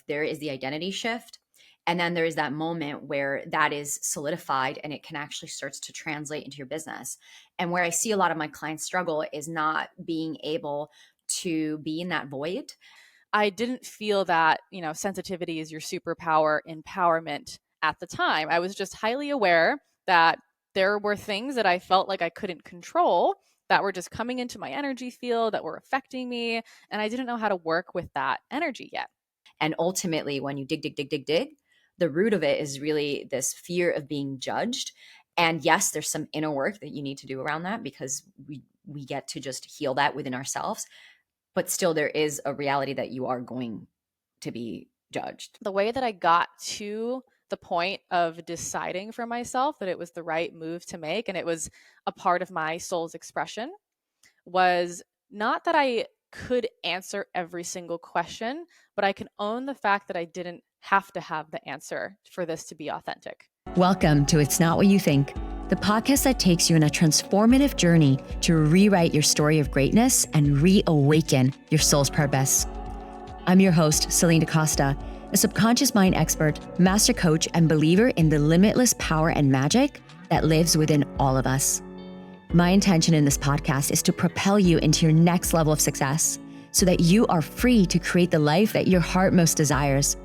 There is the identity shift. And then there is that moment where that is solidified and it can actually starts to translate into your business. And where I see a lot of my clients struggle is not being able to be in that void. I didn't feel that, sensitivity is your superpower empowerment at the time. I was just highly aware that there were things that I felt like I couldn't control that were just coming into my energy field that were affecting me. And I didn't know how to work with that energy yet. And ultimately, when you dig, the root of it is really this fear of being judged. And yes, there's some inner work that you need to do around that because we get to just heal that within ourselves. But still, there is a reality that you are going to be judged. The way that I got to the point of deciding for myself that it was the right move to make and it was a part of my soul's expression was not that I could answer every single question, but I can own the fact that I didn't have to have the answer for this to be authentic. Welcome to It's Not What You Think, the podcast that takes you on a transformative journey to rewrite your story of greatness and reawaken your soul's purpose. I'm your host, Celine DaCosta, a subconscious mind expert, master coach, and believer in the limitless power and magic that lives within all of us. My intention in this podcast is to propel you into your next level of success so that you are free to create the life that your heart most desires.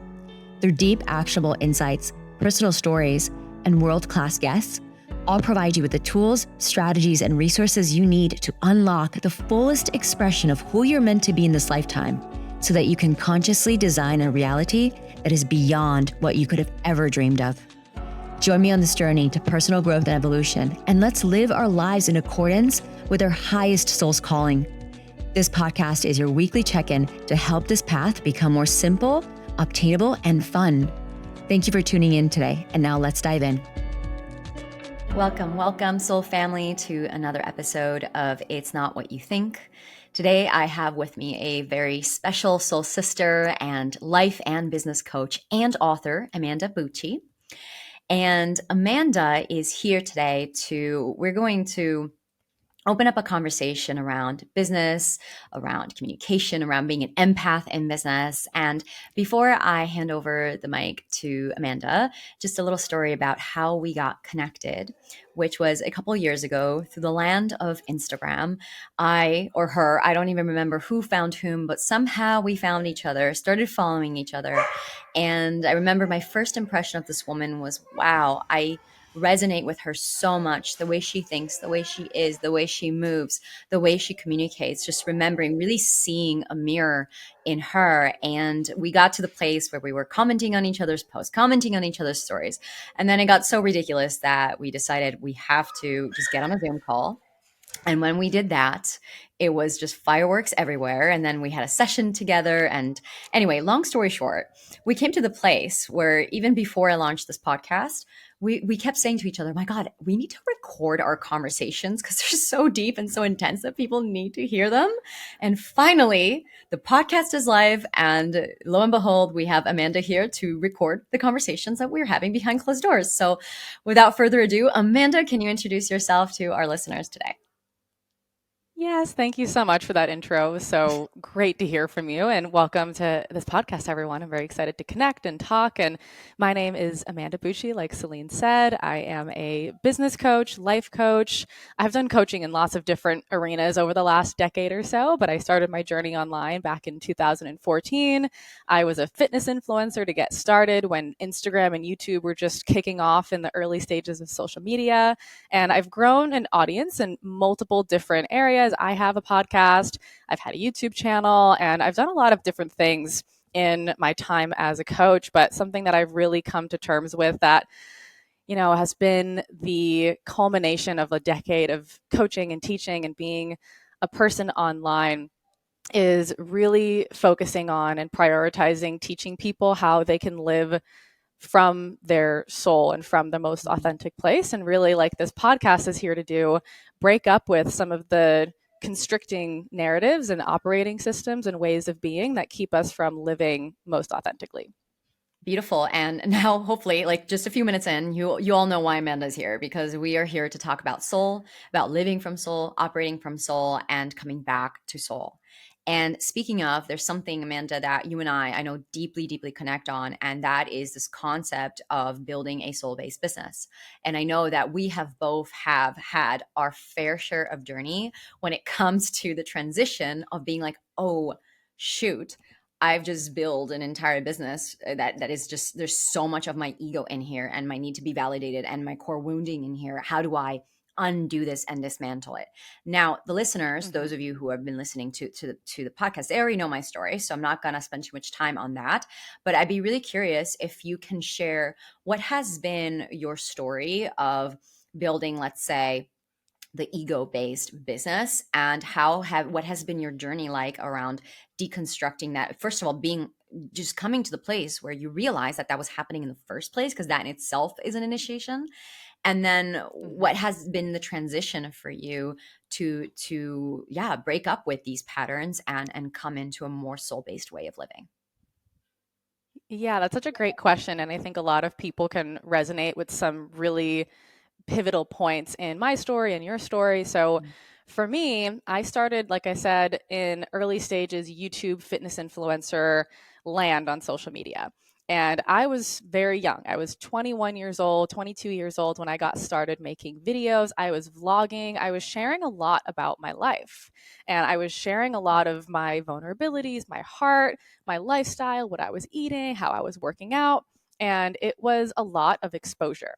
Through deep, actionable insights, personal stories, and world-class guests, I'll provide you with the tools, strategies, and resources you need to unlock the fullest expression of who you're meant to be in this lifetime so that you can consciously design a reality that is beyond what you could have ever dreamed of. Join me on this journey to personal growth and evolution, and let's live our lives in accordance with our highest soul's calling. This podcast is your weekly check-in to help this path become more simple, obtainable, and fun. Thank you for tuning in today, and now let's dive in. Welcome, soul family, to another episode of It's Not What You Think. Today, I have with me a very special soul sister and life and business coach and author, Amanda Bucci. And Amanda is here today we're going to open up a conversation around business, around communication, around being an empath in business. And before I hand over the mic to Amanda, just a little story about how we got connected, which was a couple of years ago through the land of Instagram. I don't even remember who found whom, but somehow we found each other, started following each other. And I remember my first impression of this woman was, wow, I resonate with her so much. The way she thinks, the way she is, the way she moves, the way she communicates, just remembering really seeing a mirror in her. And we got to the place where we were commenting on each other's posts, commenting on each other's stories. And then it got so ridiculous that we decided we have to just get on a Zoom call. And when we did that, it was just fireworks everywhere. And then we had a session together. And anyway, long story short, we came to the place where even before I launched this podcast, we kept saying to each other, my God, we need to record our conversations because they're so deep and so intense that people need to hear them. And finally, the podcast is live. And lo and behold, we have Amanda here to record the conversations that we're having behind closed doors. So without further ado, Amanda, can you introduce yourself to our listeners today? Yes, thank you so much for that intro. It was so great to hear from you, and welcome to this podcast, everyone. I'm very excited to connect and talk. And my name is Amanda Bucci, like Celine said. I am a business coach, life coach. I've done coaching in lots of different arenas over the last decade or so, but I started my journey online back in 2014. I was a fitness influencer to get started when Instagram and YouTube were just kicking off in the early stages of social media. And I've grown an audience in multiple different areas. I have a podcast, I've had a YouTube channel, and I've done a lot of different things in my time as a coach. But something that I've really come to terms with that, has been the culmination of a decade of coaching and teaching and being a person online is really focusing on and prioritizing teaching people how they can live from their soul and from the most authentic place. And really, like this podcast is here to do, break up with some of the constricting narratives and operating systems and ways of being that keep us from living most authentically. Beautiful. And now hopefully, like just a few minutes in, you all know why Amanda's here, because we are here to talk about soul, about living from soul, operating from soul, and coming back to soul. And speaking of, there's something, Amanda, that you and I know deeply, deeply connect on, and that is this concept of building a soul-based business. And I know that we have both have had our fair share of journey when it comes to the transition of being like, oh, shoot, I've just built an entire business that is just, there's so much of my ego in here and my need to be validated and my core wounding in here. How do I undo this and dismantle it? Now, the listeners, Mm-hmm. those of you who have been listening to the podcast, they already know my story, so I'm not going to spend too much time on that. But I'd be really curious if you can share what has been your story of building, let's say, the ego-based business, and what has been your journey like around deconstructing that. First of all, being just coming to the place where you realize that that was happening in the first place, because that in itself is an initiation. And then Mm-hmm. what has been the transition for you to break up with these patterns and come into a more soul-based way of living? Yeah, that's such a great question. And I think a lot of people can resonate with some really pivotal points in my story and your story. So for me, I started, like I said, in early stages YouTube fitness influencer land on social media. And I was very young. I was 21 years old, 22 years old when I got started making videos. I was vlogging. I was sharing a lot about my life. And I was sharing a lot of my vulnerabilities, my heart, my lifestyle, what I was eating, how I was working out. And it was a lot of exposure.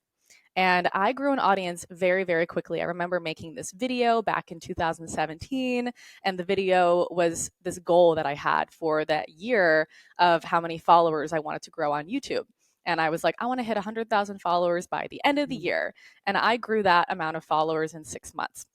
And I grew an audience very, very quickly. I remember making this video back in 2017, and the video was this goal that I had for that year of how many followers I wanted to grow on YouTube. And I was like, I want to hit 100,000 followers by the end of the year. And I grew that amount of followers in 6 months.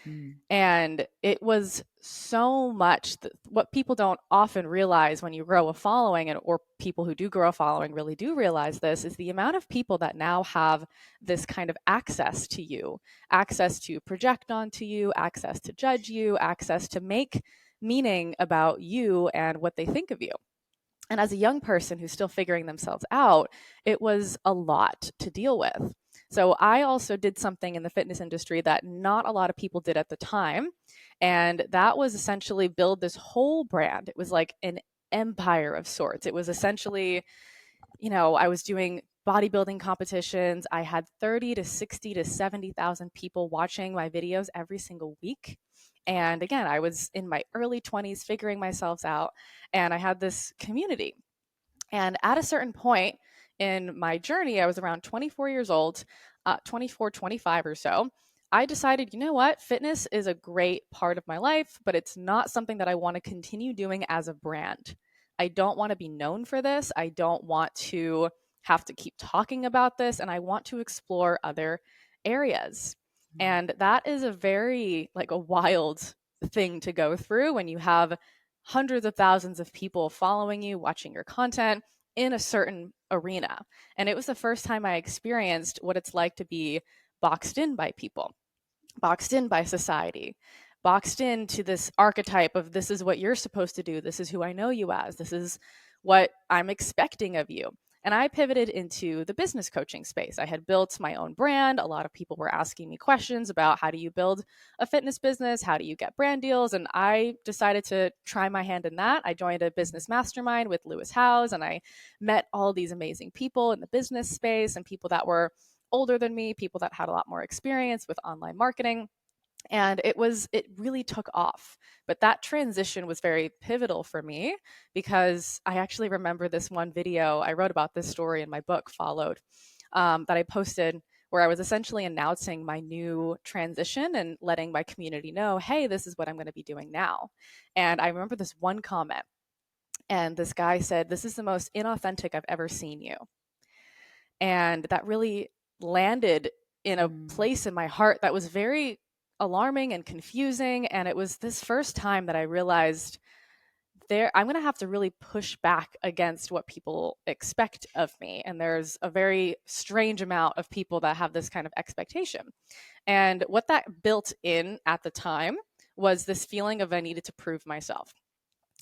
Mm. And it was so much what people don't often realize when you grow a following, or people who do grow a following really do realize this, is the amount of people that now have this kind of access to you, access to project onto you, access to judge you, access to make meaning about you and what they think of you. And as a young person who's still figuring themselves out, it was a lot to deal with. So I also did something in the fitness industry that not a lot of people did at the time. And that was essentially build this whole brand. It was like an empire of sorts. It was essentially, I was doing bodybuilding competitions. I had 30 to 60 to 70,000 people watching my videos every single week. And again, I was in my early 20s figuring myself out, and I had this community. And at a certain point in my journey, I was around 24 years old, 24, 25 or so. I decided, you know what? Fitness is a great part of my life, but it's not something that I want to continue doing as a brand. I don't want to be known for this. I don't want to have to keep talking about this. And I want to explore other areas. And that is a very, like, a wild thing to go through when you have hundreds of thousands of people following you, watching your content in a certain arena. And it was the first time I experienced what it's like to be boxed in by people, boxed in by society, boxed into this archetype of this is what you're supposed to do. This is who I know you as. This is what I'm expecting of you. And I pivoted into the business coaching space. I had built my own brand. A lot of people were asking me questions about how do you build a fitness business? How do you get brand deals? And I decided to try my hand in that. I joined a business mastermind with Lewis Howes, and I met all these amazing people in the business space, and people that were older than me, people that had a lot more experience with online marketing. And it really took off. But that transition was very pivotal for me, because I actually remember this one video. I wrote about this story in my book, Followed, that I posted, where I was essentially announcing my new transition and letting my community know, hey, this is what I'm going to be doing now. And I remember this one comment, and this guy said, this is the most inauthentic I've ever seen you. And that really landed in a place in my heart that was very alarming and confusing. And it was this first time that I realized I'm going to have to really push back against what people expect of me. And there's a very strange amount of people that have this kind of expectation. And what that built in at the time was this feeling of I needed to prove myself.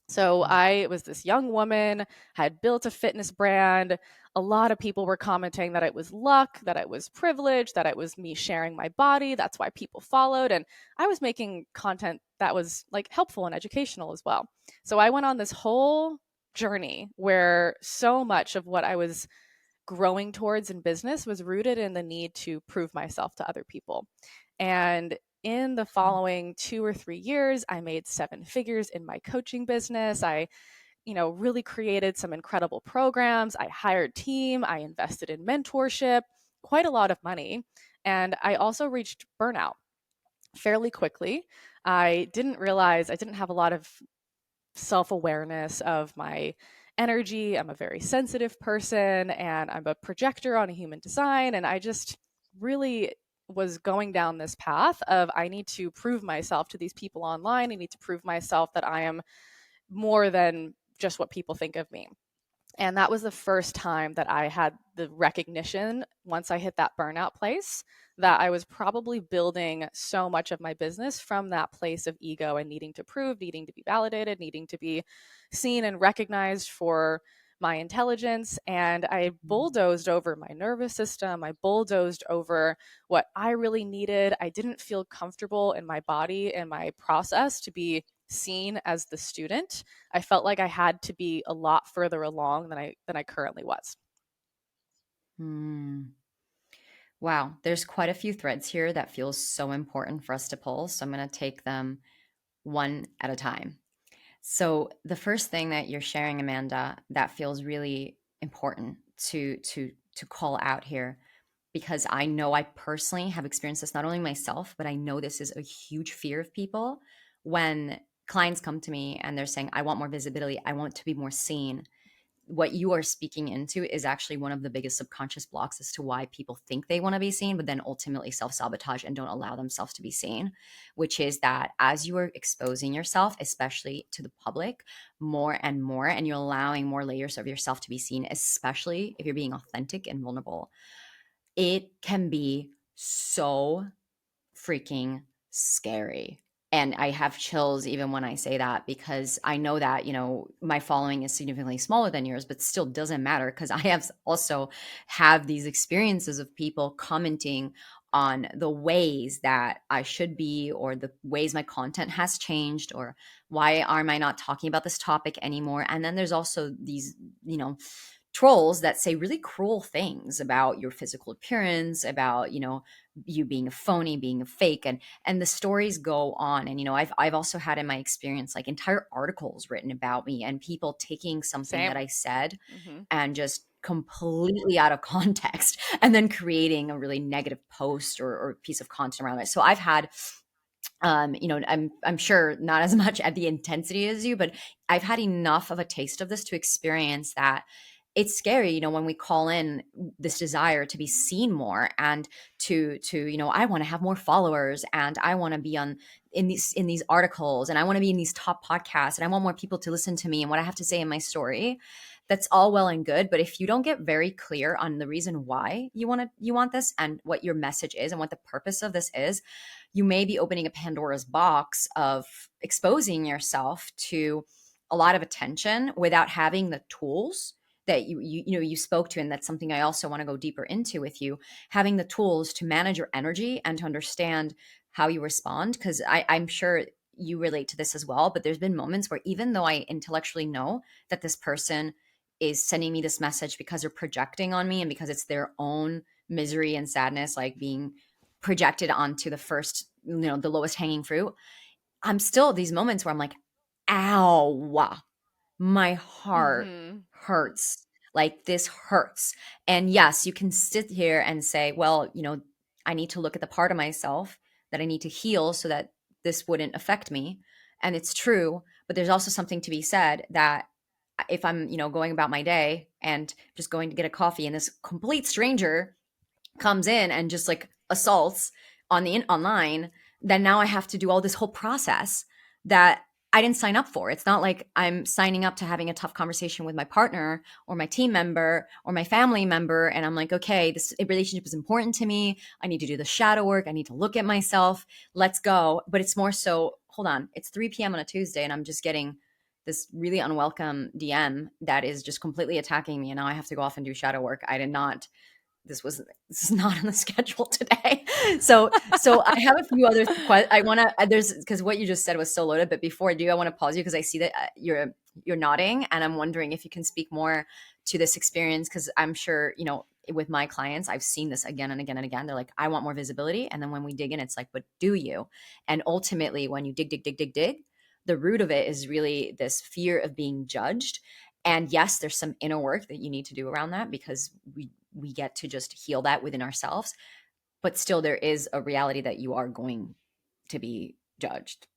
So I was this young woman, had built a fitness brand. A lot of people were commenting that it was luck, that it was privilege, that it was me sharing my body. That's why people followed. And I was making content that was like helpful and educational as well. So I went on this whole journey where so much of what I was growing towards in business was rooted in the need to prove myself to other people. And in the following 2 or 3 years, I made 7 figures in my coaching business. I, really created some incredible programs. I hired team, I invested in mentorship, quite a lot of money. And I also reached burnout fairly quickly. I didn't realize I didn't have a lot of self awareness of my energy. I'm a very sensitive person and I'm a projector on a human design. And I just really was going down this path of I need to prove myself to these people online. I need to prove myself that I am more than just what people think of me. And that was the first time that I had the recognition once I hit that burnout place that I was probably building so much of my business from that place of ego and needing to prove, needing to be validated, needing to be seen and recognized for my intelligence. And I bulldozed over my nervous system. I bulldozed over what I really needed. I didn't feel comfortable in my body and my process to be seen as the student. I felt like I had to be a lot further along than I currently was. Hmm. Wow, there's quite a few threads here that feels so important for us to pull. So I'm going to take them one at a time. So the first thing that you're sharing, Amanda, that feels really important to call out here, because I know I personally have experienced this not only myself, but I know this is a huge fear of people when clients come to me and they're saying, I want more visibility, I want to be more seen. What you are speaking into is actually one of the biggest subconscious blocks as to why people think they want to be seen, but then ultimately self sabotage and don't allow themselves to be seen, which is that as you are exposing yourself, especially to the public, more and more, and you're allowing more layers of yourself to be seen, especially if you're being authentic and vulnerable, it can be so freaking scary. And I have chills even when I say that, because I know that, my following is significantly smaller than yours, but still doesn't matter, because I have also have these experiences of people commenting on the ways that I should be, or the ways my content has changed, or why am I not talking about this topic anymore. And then there's also these, trolls that say really cruel things about your physical appearance, about, you being a phony, being a fake, and the stories go on. And I've also had in my experience like entire articles written about me and people taking something that Same. I said Mm-hmm. and just completely out of context and then creating a really negative post or piece of content around it. So I've had I'm sure not as much at the intensity as you, but I've had enough of a taste of this to experience that it's scary, when we call in this desire to be seen more and to I want to have more followers, and I want to be on in these articles, and I want to be in these top podcasts, and I want more people to listen to me and what I have to say in my story. That's all well and good, but if you don't get very clear on the reason why you want this and what your message is and what the purpose of this is, you may be opening a Pandora's box of exposing yourself to a lot of attention without having the tools that you spoke to. And that's something I also want to go deeper into with you, having the tools to manage your energy and to understand how you respond. Because I'm sure you relate to this as well, but there's been moments where even though I intellectually know that this person is sending me this message because they're projecting on me and because it's their own misery and sadness like being projected onto the first, the lowest hanging fruit, I'm still at these moments where I'm like, ow, my heart Mm-hmm. hurts. Like this hurts. And yes, you can sit here and say, well, I need to look at the part of myself that I need to heal so that this wouldn't affect me. And it's true. But there's also something to be said that if I'm, going about my day and just going to get a coffee and this complete stranger comes in and just like assaults online, then now I have to do all this whole process that I didn't sign up for. It's not like I'm signing up to having a tough conversation with my partner or my team member or my family member. And I'm like, okay, this relationship is important to me. I need to do the shadow work. I need to look at myself. Let's go. But it's more so, hold on, it's 3 p.m. on a Tuesday and I'm just getting this really unwelcome DM that is just completely attacking me, and now I have to go off and do shadow work. I did not this is not on the schedule today. So I have a few other I want to there's because what you just said was so loaded. But before I do, I want to pause you because I see that you're nodding, and I'm wondering if you can speak more to this experience, because I'm sure with my clients, I've seen this again and again and again. They're like, I want more visibility, and then when we dig in, it's like, but do you? And ultimately, when you dig, the root of it is really this fear of being judged. And yes, there's some inner work that you need to do around that, because we get to just heal that within ourselves. But still, there is a reality that you are going to be judged.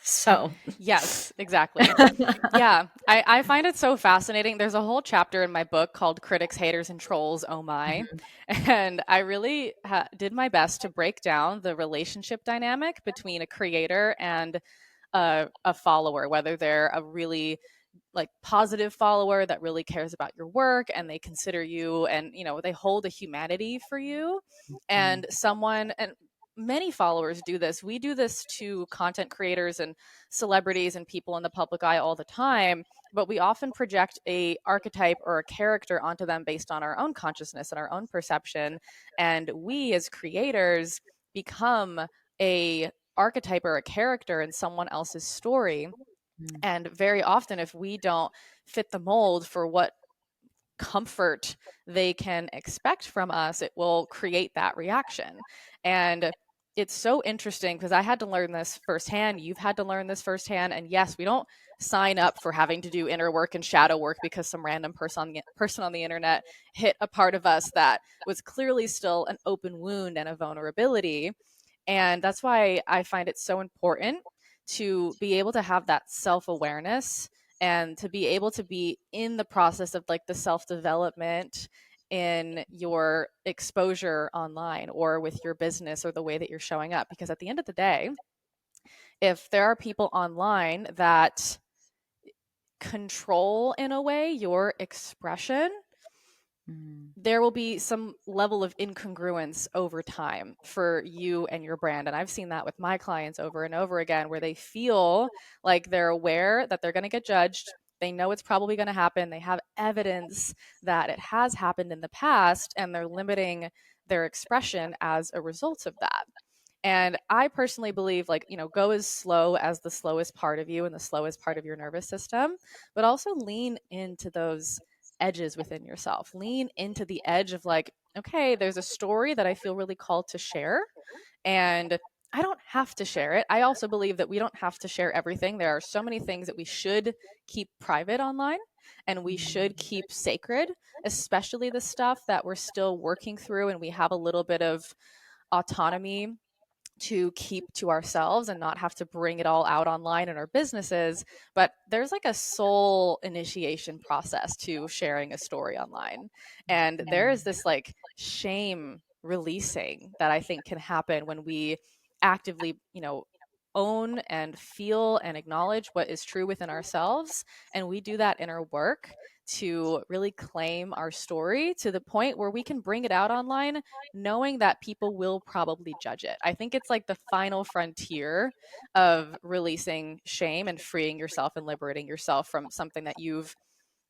So Yes, exactly. Yeah, I find it so fascinating. There's a whole chapter in my book called Critics, Haters, and Trolls, Oh My. Mhm. And I really did my best to break down the relationship dynamic between a creator and a follower, whether they're a really like positive follower that really cares about your work and they consider you and they hold a humanity for you, and someone, and many followers do this. We do this to content creators and celebrities and people in the public eye all the time, but we often project a archetype or a character onto them based on our own consciousness and our own perception, and we as creators become a archetype or a character in someone else's story. Mhm. And very often, if we don't fit the mold for what comfort they can expect from us, it will create that reaction. And it's so interesting because I had to learn this firsthand. You've had to learn this firsthand. And yes, we don't sign up for having to do inner work and shadow work because some random person on the internet hit a part of us that was clearly still an open wound and a vulnerability. And that's why I find it so important to be able to have that self awareness and to be able to be in the process of like the self development in your exposure online or with your business or the way that you're showing up. Because at the end of the day, if there are people online that control in a way your expression, Mhm. there will be some level of incongruence over time for you and your brand. And I've seen that with my clients over and over again, where they feel like they're aware that they're going to get judged. They know it's probably going to happen. They have evidence that it has happened in the past, and they're limiting their expression as a result of that. And I personally believe, like, go as slow as the slowest part of you and the slowest part of your nervous system, but also lean into those edges within yourself. Lean into the edge of, like, okay, there's a story that I feel really called to share, and I don't have to share it. I also believe that we don't have to share everything. There are so many things that we should keep private online and we should keep sacred, especially the stuff that we're still working through and we have a little bit of autonomy to keep to ourselves and not have to bring it all out online in our businesses. But there's like a soul initiation process to sharing a story online. And there is this like shame releasing that I think can happen when we actively, own and feel and acknowledge what is true within ourselves. And we do that inner work to really claim our story to the point where we can bring it out online knowing that people will probably judge it. I think it's like the final frontier of releasing shame and freeing yourself and liberating yourself from something that you've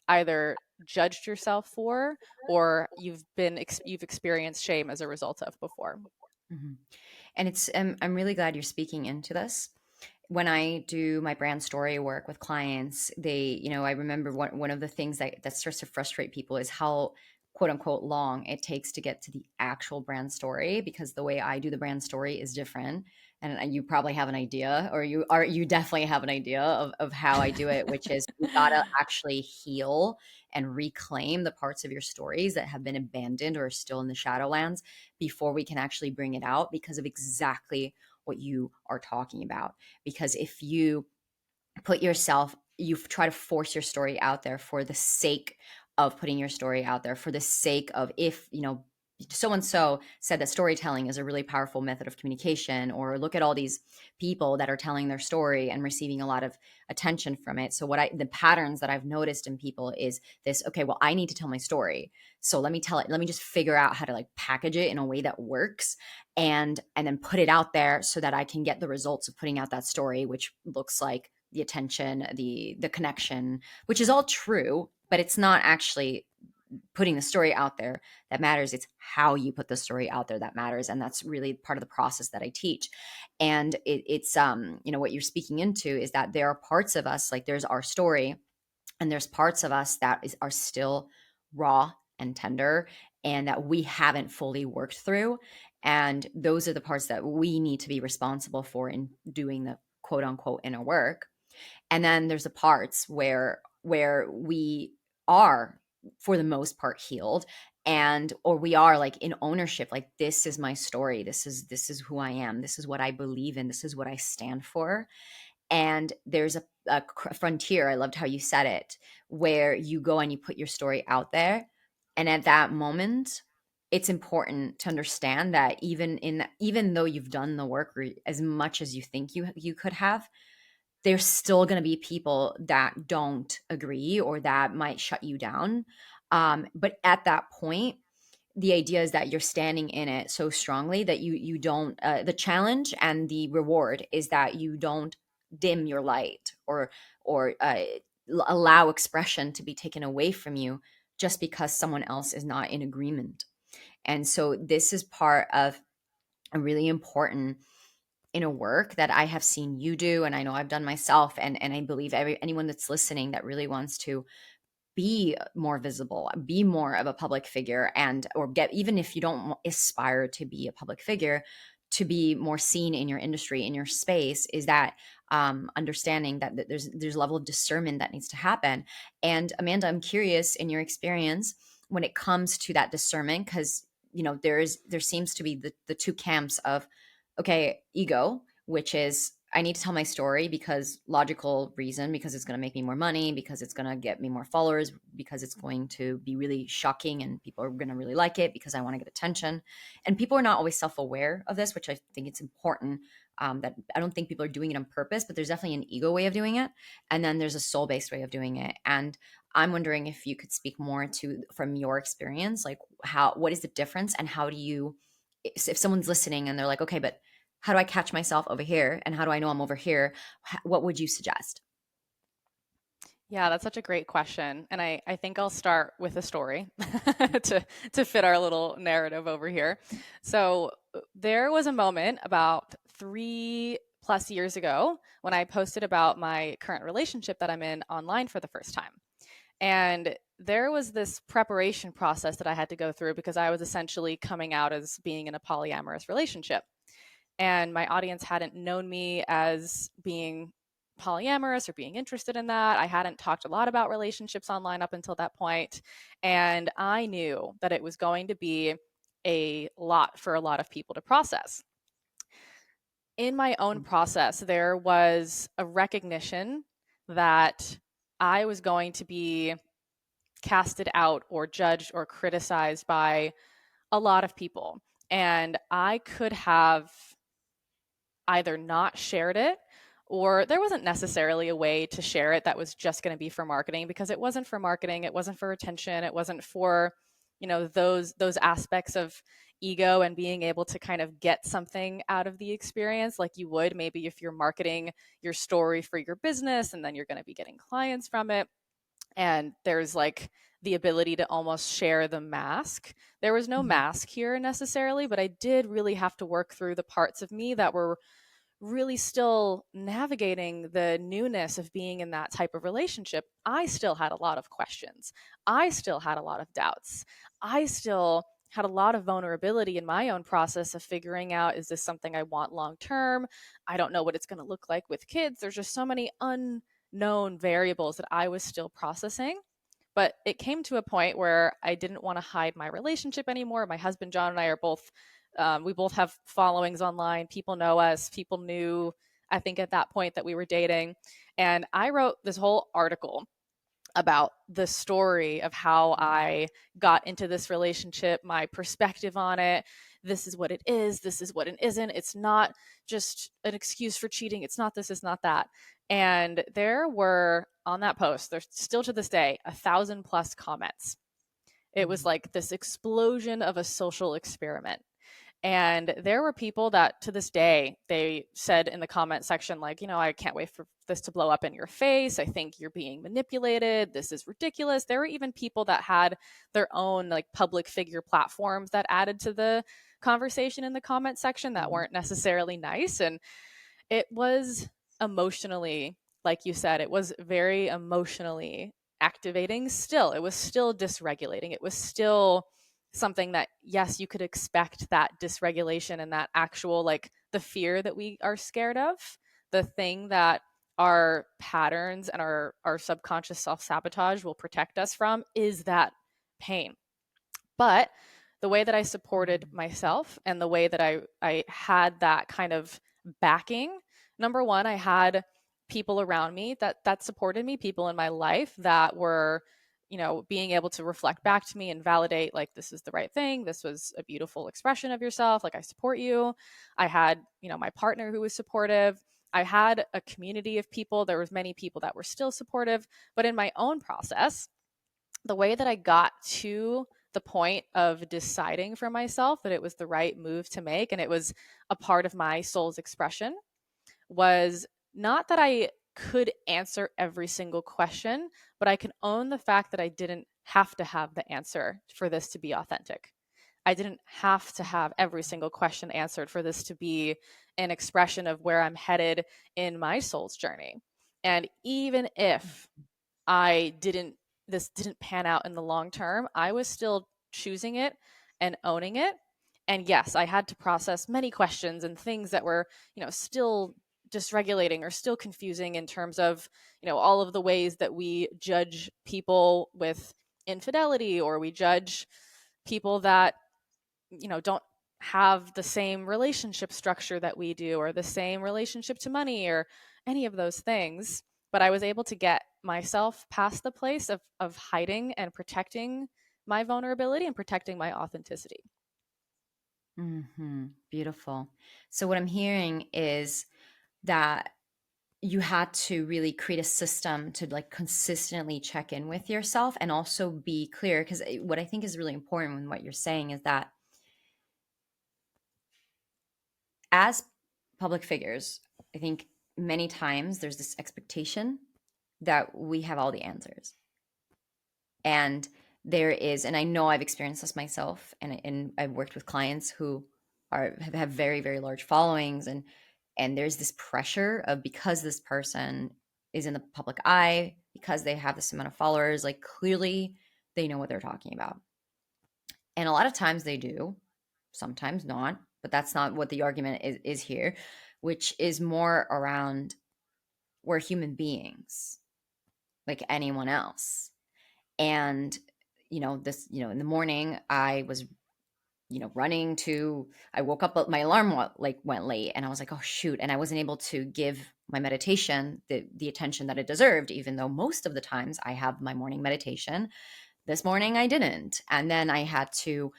either judged yourself for or you've experienced shame as a result of before. Mhm. And I'm really glad you're speaking into this. When I do my brand story work with clients, I remember one of the things that starts to frustrate people is how quote unquote long it takes to get to the actual brand story, because the way I do the brand story is different. And you probably have an idea, or you definitely have an idea of how I do it, which is you gotta actually heal and reclaim the parts of your stories that have been abandoned or are still in the shadowlands before we can actually bring it out, because of exactly what you are talking about. Because if you you try to force your story out there for the sake of putting your story out there, for the sake of, if so and so said that storytelling is a really powerful method of communication, or look at all these people that are telling their story and receiving a lot of attention from it. So the patterns that I've noticed in people is this: okay, well, I need to tell my story, so let me tell it, let me just figure out how to like package it in a way that works, and then put it out there so that I can get the results of putting out that story, which looks like the attention, the connection, which is all true, but it's not actually putting the story out there that matters. It's how you put the story out there that matters. And that's really part of the process that I teach. And it's what you're speaking into is that there are parts of us, like there's our story, and there's parts of us that are still raw and tender and that we haven't fully worked through. And those are the parts that we need to be responsible for in doing the quote unquote inner work. And then there's the parts where we are for the most part healed, and or we are like in ownership, like this is my story, this is who I am, this is what I believe in, this is what I stand for. And there's a frontier, I loved how you said it, where you go and you put your story out there, and at that moment it's important to understand that even though you've done the work as much as you think you could have, there's still going to be people that don't agree or that might shut you down. But at that point, the idea is that you're standing in it so strongly that you don't. The challenge and the reward is that you don't dim your light or allow expression to be taken away from you just because someone else is not in agreement. And so this is part of a really important inner work that I have seen you do, and I know I've done myself, and I believe anyone that's listening that really wants to be more visible, be more of a public figure, and or get, even if you don't aspire to be a public figure, to be more seen in your industry, in your space, is that understanding that there's a level of discernment that needs to happen. And Amanda, I'm curious, in your experience, when it comes to that discernment, because there seems to be the two camps of, okay, ego, which is I need to tell my story because logical reason, because it's going to make me more money, because it's going to get me more followers, because it's going to be really shocking and people are going to really like it, because I want to get attention. And people are not always self-aware of this, which I think it's important, that I don't think people are doing it on purpose, but there's definitely an ego way of doing it. And then there's a soul-based way of doing it. And I'm wondering if you could speak more to, from your experience, like what is the difference, and how do you, if someone's listening and they're like, okay, but how do I catch myself over here? And how do I know I'm over here? What would you suggest? Yeah, that's such a great question. And I think I'll start with a story to fit our little narrative over here. So there was a moment about 3+ years ago when I posted about my current relationship that I'm in online for the first time. And there was this preparation process that I had to go through because I was essentially coming out as being in a polyamorous relationship. And my audience hadn't known me as being polyamorous or being interested in that. I hadn't talked a lot about relationships online up until that point. And I knew that it was going to be a lot for a lot of people to process. In my own process, there was a recognition that I was going to be casted out or judged or criticized by a lot of people. And I could have either not shared it, or there wasn't necessarily a way to share it that was just going to be for marketing, because it wasn't for marketing, it wasn't for attention, it wasn't for those aspects of ego and being able to kind of get something out of the experience, like you would maybe if you're marketing your story for your business and then you're going to be getting clients from it. And there's like the ability to almost share the mask. There was no mask here necessarily, but I did really have to work through the parts of me that were really still navigating the newness of being in that type of relationship. I still had a lot of questions. I still had a lot of doubts. I still had a lot of vulnerability in my own process of figuring out, is this something I want long term? I don't know what it's going to look like with kids. There's just so many unknown variables that I was still processing. But it came to a point where I didn't want to hide my relationship anymore. My husband, John, and I are both, we both have followings online. People know us. People knew, I think, at that point that we were dating. And I wrote this whole article about the story of how I got into this relationship, my perspective on it. This is what it is. This is what it isn't. It's not just an excuse for cheating. It's not this, it's not that. And there were, on that post, there's still to this day, 1,000+ comments. It was like this explosion of a social experiment. And there were people that to this day, they said in the comment section, like, I can't wait for this to blow up in your face. I think you're being manipulated. This is ridiculous. There were even people that had their own like public figure platforms that added to the conversation in the comment section that weren't necessarily nice. And it was emotionally, like you said, it was very emotionally activating still. It was still dysregulating. It was still something that, yes, you could expect that dysregulation and that actual, like the fear that we are scared of, the thing that our patterns and our subconscious self-sabotage will protect us from is that pain. But the way that I supported myself and the way that I had that kind of backing, number one, I had people around me that supported me, people in my life that were, being able to reflect back to me and validate, like, this is the right thing. This was a beautiful expression of yourself. Like, I support you. I had, my partner who was supportive. I had a community of people. There was many people that were still supportive, but in my own process, the way that I got to the point of deciding for myself that it was the right move to make and it was a part of my soul's expression was not that I could answer every single question, but I can own the fact that I didn't have to have the answer for this to be authentic. I didn't have to have every single question answered for this to be an expression of where I'm headed in my soul's journey. And even if I didn't this didn't pan out in the long term, I was still choosing it and owning it. And yes, I had to process many questions and things that were, still dysregulating or still confusing in terms of, all of the ways that we judge people with infidelity, or we judge people that, don't have the same relationship structure that we do, or the same relationship to money, or any of those things. But I was able to get myself past the place of hiding and protecting my vulnerability and protecting my authenticity. Beautiful. So what I'm hearing is that you had to really create a system to like consistently check in with yourself and also be clear, because what I think is really important in what you're saying is that as public figures, I think many times there's this expectation that we have all the answers. And there is, and I know I've experienced this myself, and I've worked with clients who have very, very large followings, and there's this pressure of, because this person is in the public eye, because they have this amount of followers, like clearly they know what they're talking about. And a lot of times they do, sometimes not, but that's not what the argument is here, which is more around, we're human beings like anyone else. And in the morning I was running to, I woke up, my alarm went late, and I was like, oh shoot, and I wasn't able to give my meditation the attention that it deserved, even though most of the times I have my morning meditation. This morning I didn't. And then I had to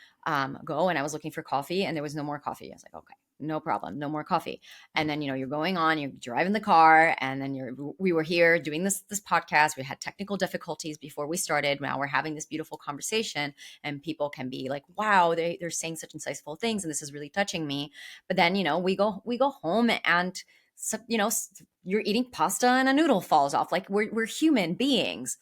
go, and I was looking for coffee, and there was no more coffee. I was like, okay, no problem, no more coffee. And then, you're going on, you're driving the car, and then we were here doing this podcast. We had technical difficulties before we started. Now we're having this beautiful conversation, and people can be like, wow, they're saying such insightful things, and this is really touching me. But then, we go home, and so, you're eating pasta and a noodle falls off. Like, we're human beings.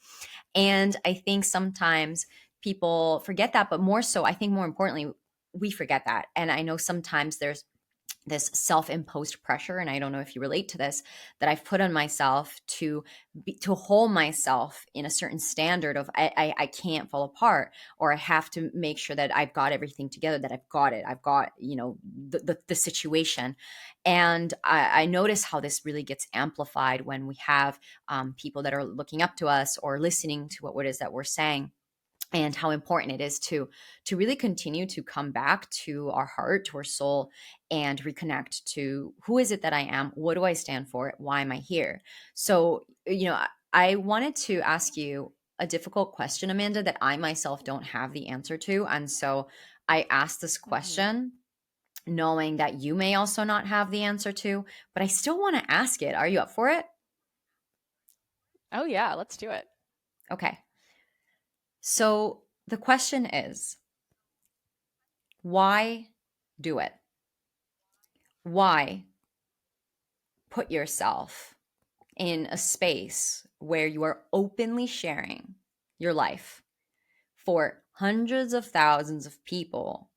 And I think sometimes people forget that, but more so, I think more importantly, we forget that. And I know sometimes there's this self-imposed pressure, and I don't know if you relate to this, that I've put on myself to hold myself in a certain standard of I can't fall apart, or I have to make sure that I've got everything together, that I've got the situation. And I notice how this really gets amplified when we have people that are looking up to us or listening to what it is that we're saying, and how important it is to really continue to come back to our heart, to our soul, and reconnect to, who is it that I am? What do I stand for? Why am I here? So, I wanted to ask you a difficult question, Amanda, that I myself don't have the answer to. And so I asked this question knowing that you may also not have the answer to, but I still want to ask it. Are you up for it? Oh yeah, let's do it. Okay. So the question is, why do it? Why put yourself in a space where you are openly sharing your life for hundreds of thousands of people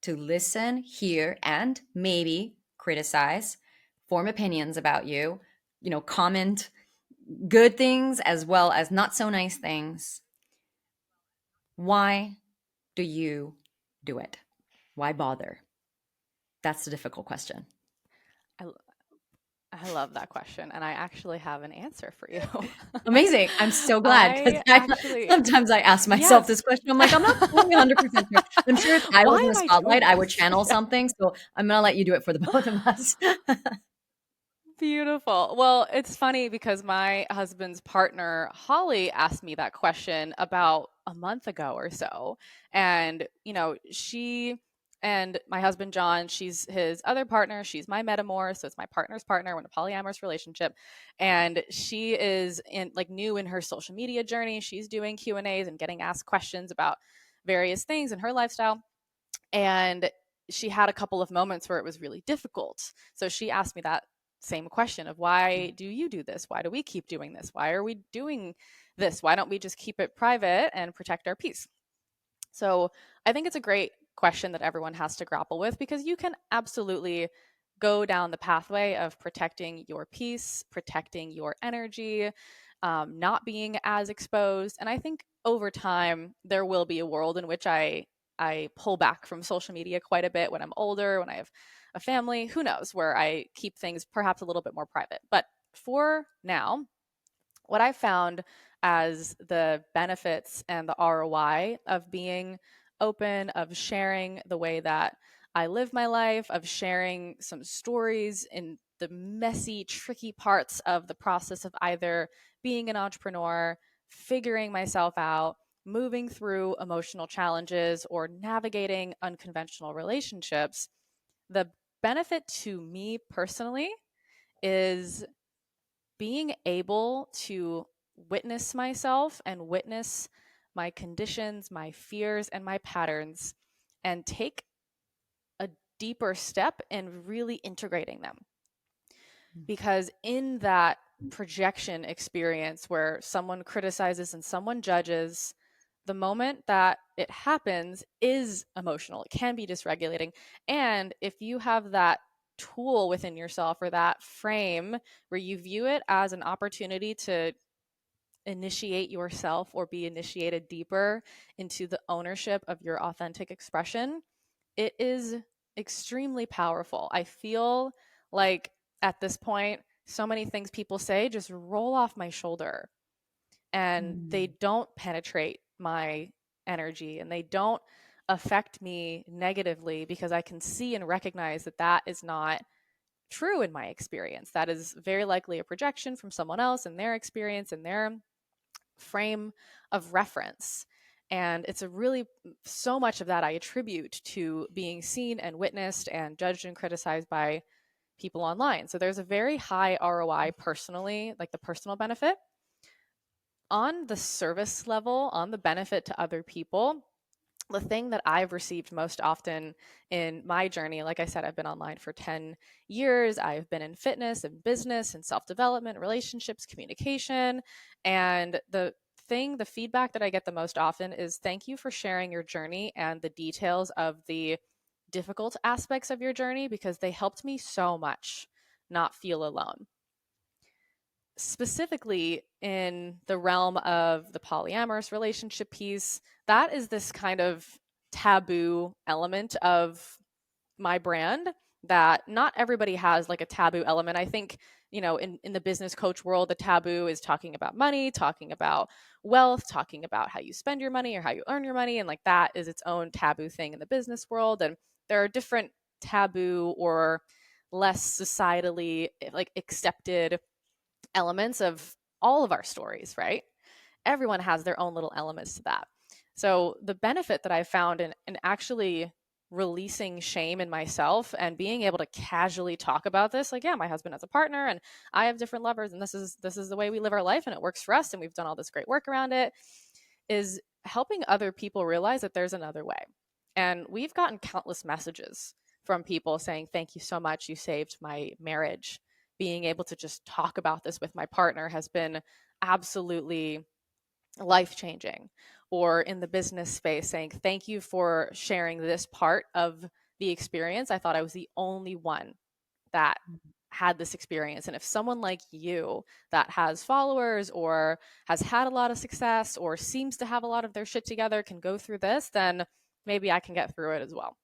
to listen, hear, and maybe criticize, form opinions about you, comment good things as well as not so nice things? Why do you do it? Why bother? That's the difficult question. I, I love that question, and I actually have an answer for you. Amazing. I'm so glad, because sometimes I ask myself this question. I'm like, I'm not totally 100% sure. I'm sure if I was in the spotlight, I would channel something. So I'm going to let you do it for the both of us. Beautiful. Well, it's funny because my husband's partner, Holly, asked me that question about a month ago or so. And, she and my husband, John, she's his other partner. She's my metamor. So it's my partner's partner. We're in a polyamorous relationship. And she is new in her social media journey. She's doing Q&As and getting asked questions about various things in her lifestyle. And she had a couple of moments where it was really difficult. So she asked me that same question of, why do you do this? Why do we keep doing this? Why are we doing this? Why don't we just keep it private and protect our peace? So I think it's a great question that everyone has to grapple with, because you can absolutely go down the pathway of protecting your peace, protecting your energy, not being as exposed. And I think over time, there will be a world in which I pull back from social media quite a bit when I'm older, when I have a family, who knows, where I keep things perhaps a little bit more private. But for now, what I found as the benefits and the ROI of being open, of sharing the way that I live my life, of sharing some stories in the messy, tricky parts of the process of either being an entrepreneur, figuring myself out, moving through emotional challenges, or navigating unconventional relationships. The benefit to me personally is being able to witness myself and witness my conditions, my fears, and my patterns, and take a deeper step in really integrating them. Because in that projection experience where someone criticizes and someone judges, the moment that it happens is emotional. It can be dysregulating. And if you have that tool within yourself, or that frame where you view it as an opportunity to initiate yourself or be initiated deeper into the ownership of your authentic expression, it is extremely powerful. I feel like at this point, so many things people say just roll off my shoulder, and they don't penetrate my energy, and they don't affect me negatively, because I can see and recognize that that is not true in my experience. That is very likely a projection from someone else and their experience and their frame of reference. And it's so much of that I attribute to being seen and witnessed and judged and criticized by people online. So there's a very high ROI personally, like the personal benefit. On the service level, on the benefit to other people, the thing that I've received most often in my journey, like I said, I've been online for 10 years. I've been in fitness and business and self-development, relationships, communication. And the feedback that I get the most often is, thank you for sharing your journey and the details of the difficult aspects of your journey, because they helped me so much not feel alone. Specifically in the realm of the polyamorous relationship piece, that is this kind of taboo element of my brand that not everybody has, like a taboo element. I think, in the business coach world, the taboo is talking about money, talking about wealth, talking about how you spend your money or how you earn your money. And like that is its own taboo thing in the business world. And there are different taboo or less societally accepted elements of all of our stories, right? Everyone has their own little elements to that. So the benefit that I found in actually releasing shame in myself and being able to casually talk about this, like, yeah, my husband has a partner and I have different lovers, and this is the way we live our life and it works for us, and we've done all this great work around it, is helping other people realize that there's another way. And we've gotten countless messages from people saying, thank you so much, you saved my marriage. Being able to just talk about this with my partner has been absolutely life changing. Or in the business space, saying, thank you for sharing this part of the experience. I thought I was the only one that had this experience. And if someone like you that has followers or has had a lot of success or seems to have a lot of their shit together can go through this, then maybe I can get through it as well.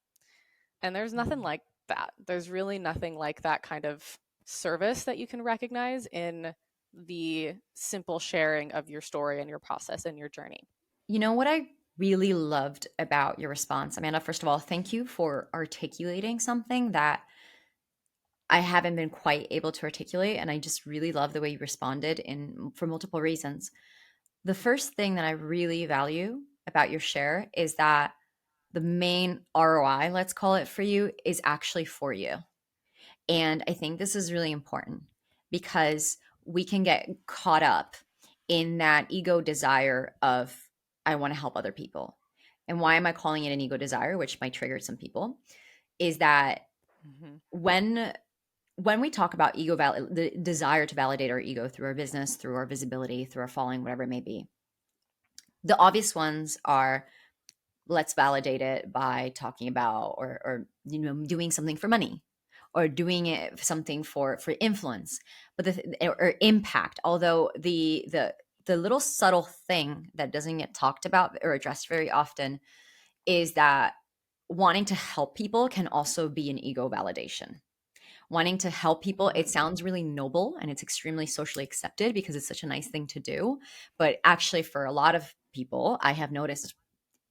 And there's nothing like that. There's really nothing like that kind of service that you can recognize in the simple sharing of your story and your process and your journey. You know what I really loved about your response, Amanda? First of all, thank you for articulating something that I haven't been quite able to articulate. And I just really love the way you responded for multiple reasons. The first thing that I really value about your share is that the main ROI, let's call it for you, is actually for you. And I think this is really important because we can get caught up in that ego desire of, I want to help other people. And why am I calling it an ego desire, which might trigger some people, is that when we talk about the desire to validate our ego through our business, through our visibility, through our following, whatever it may be, the obvious ones are, let's validate it by talking about or doing something for money, or doing it something for influence, but or impact. Although the little subtle thing that doesn't get talked about or addressed very often is that wanting to help people can also be an ego validation. Wanting to help people, it sounds really noble and it's extremely socially accepted because it's such a nice thing to do. But actually, for a lot of people, I have noticed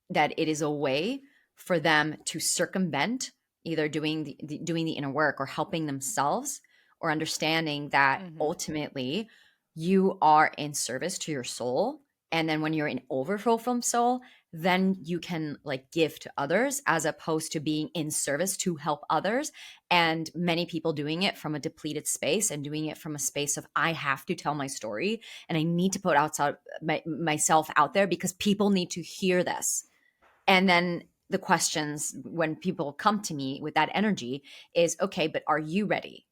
that it is a way for them to circumvent either doing the inner work or helping themselves, or understanding that ultimately you are in service to your soul. And then when you're in overflow from soul, then you can like give to others, as opposed to being in service to help others. And many people doing it from a depleted space and doing it from a space of, I have to tell my story and I need to put outside myself out there because people need to hear this. And then the questions when people come to me with that energy is, okay, but are you ready?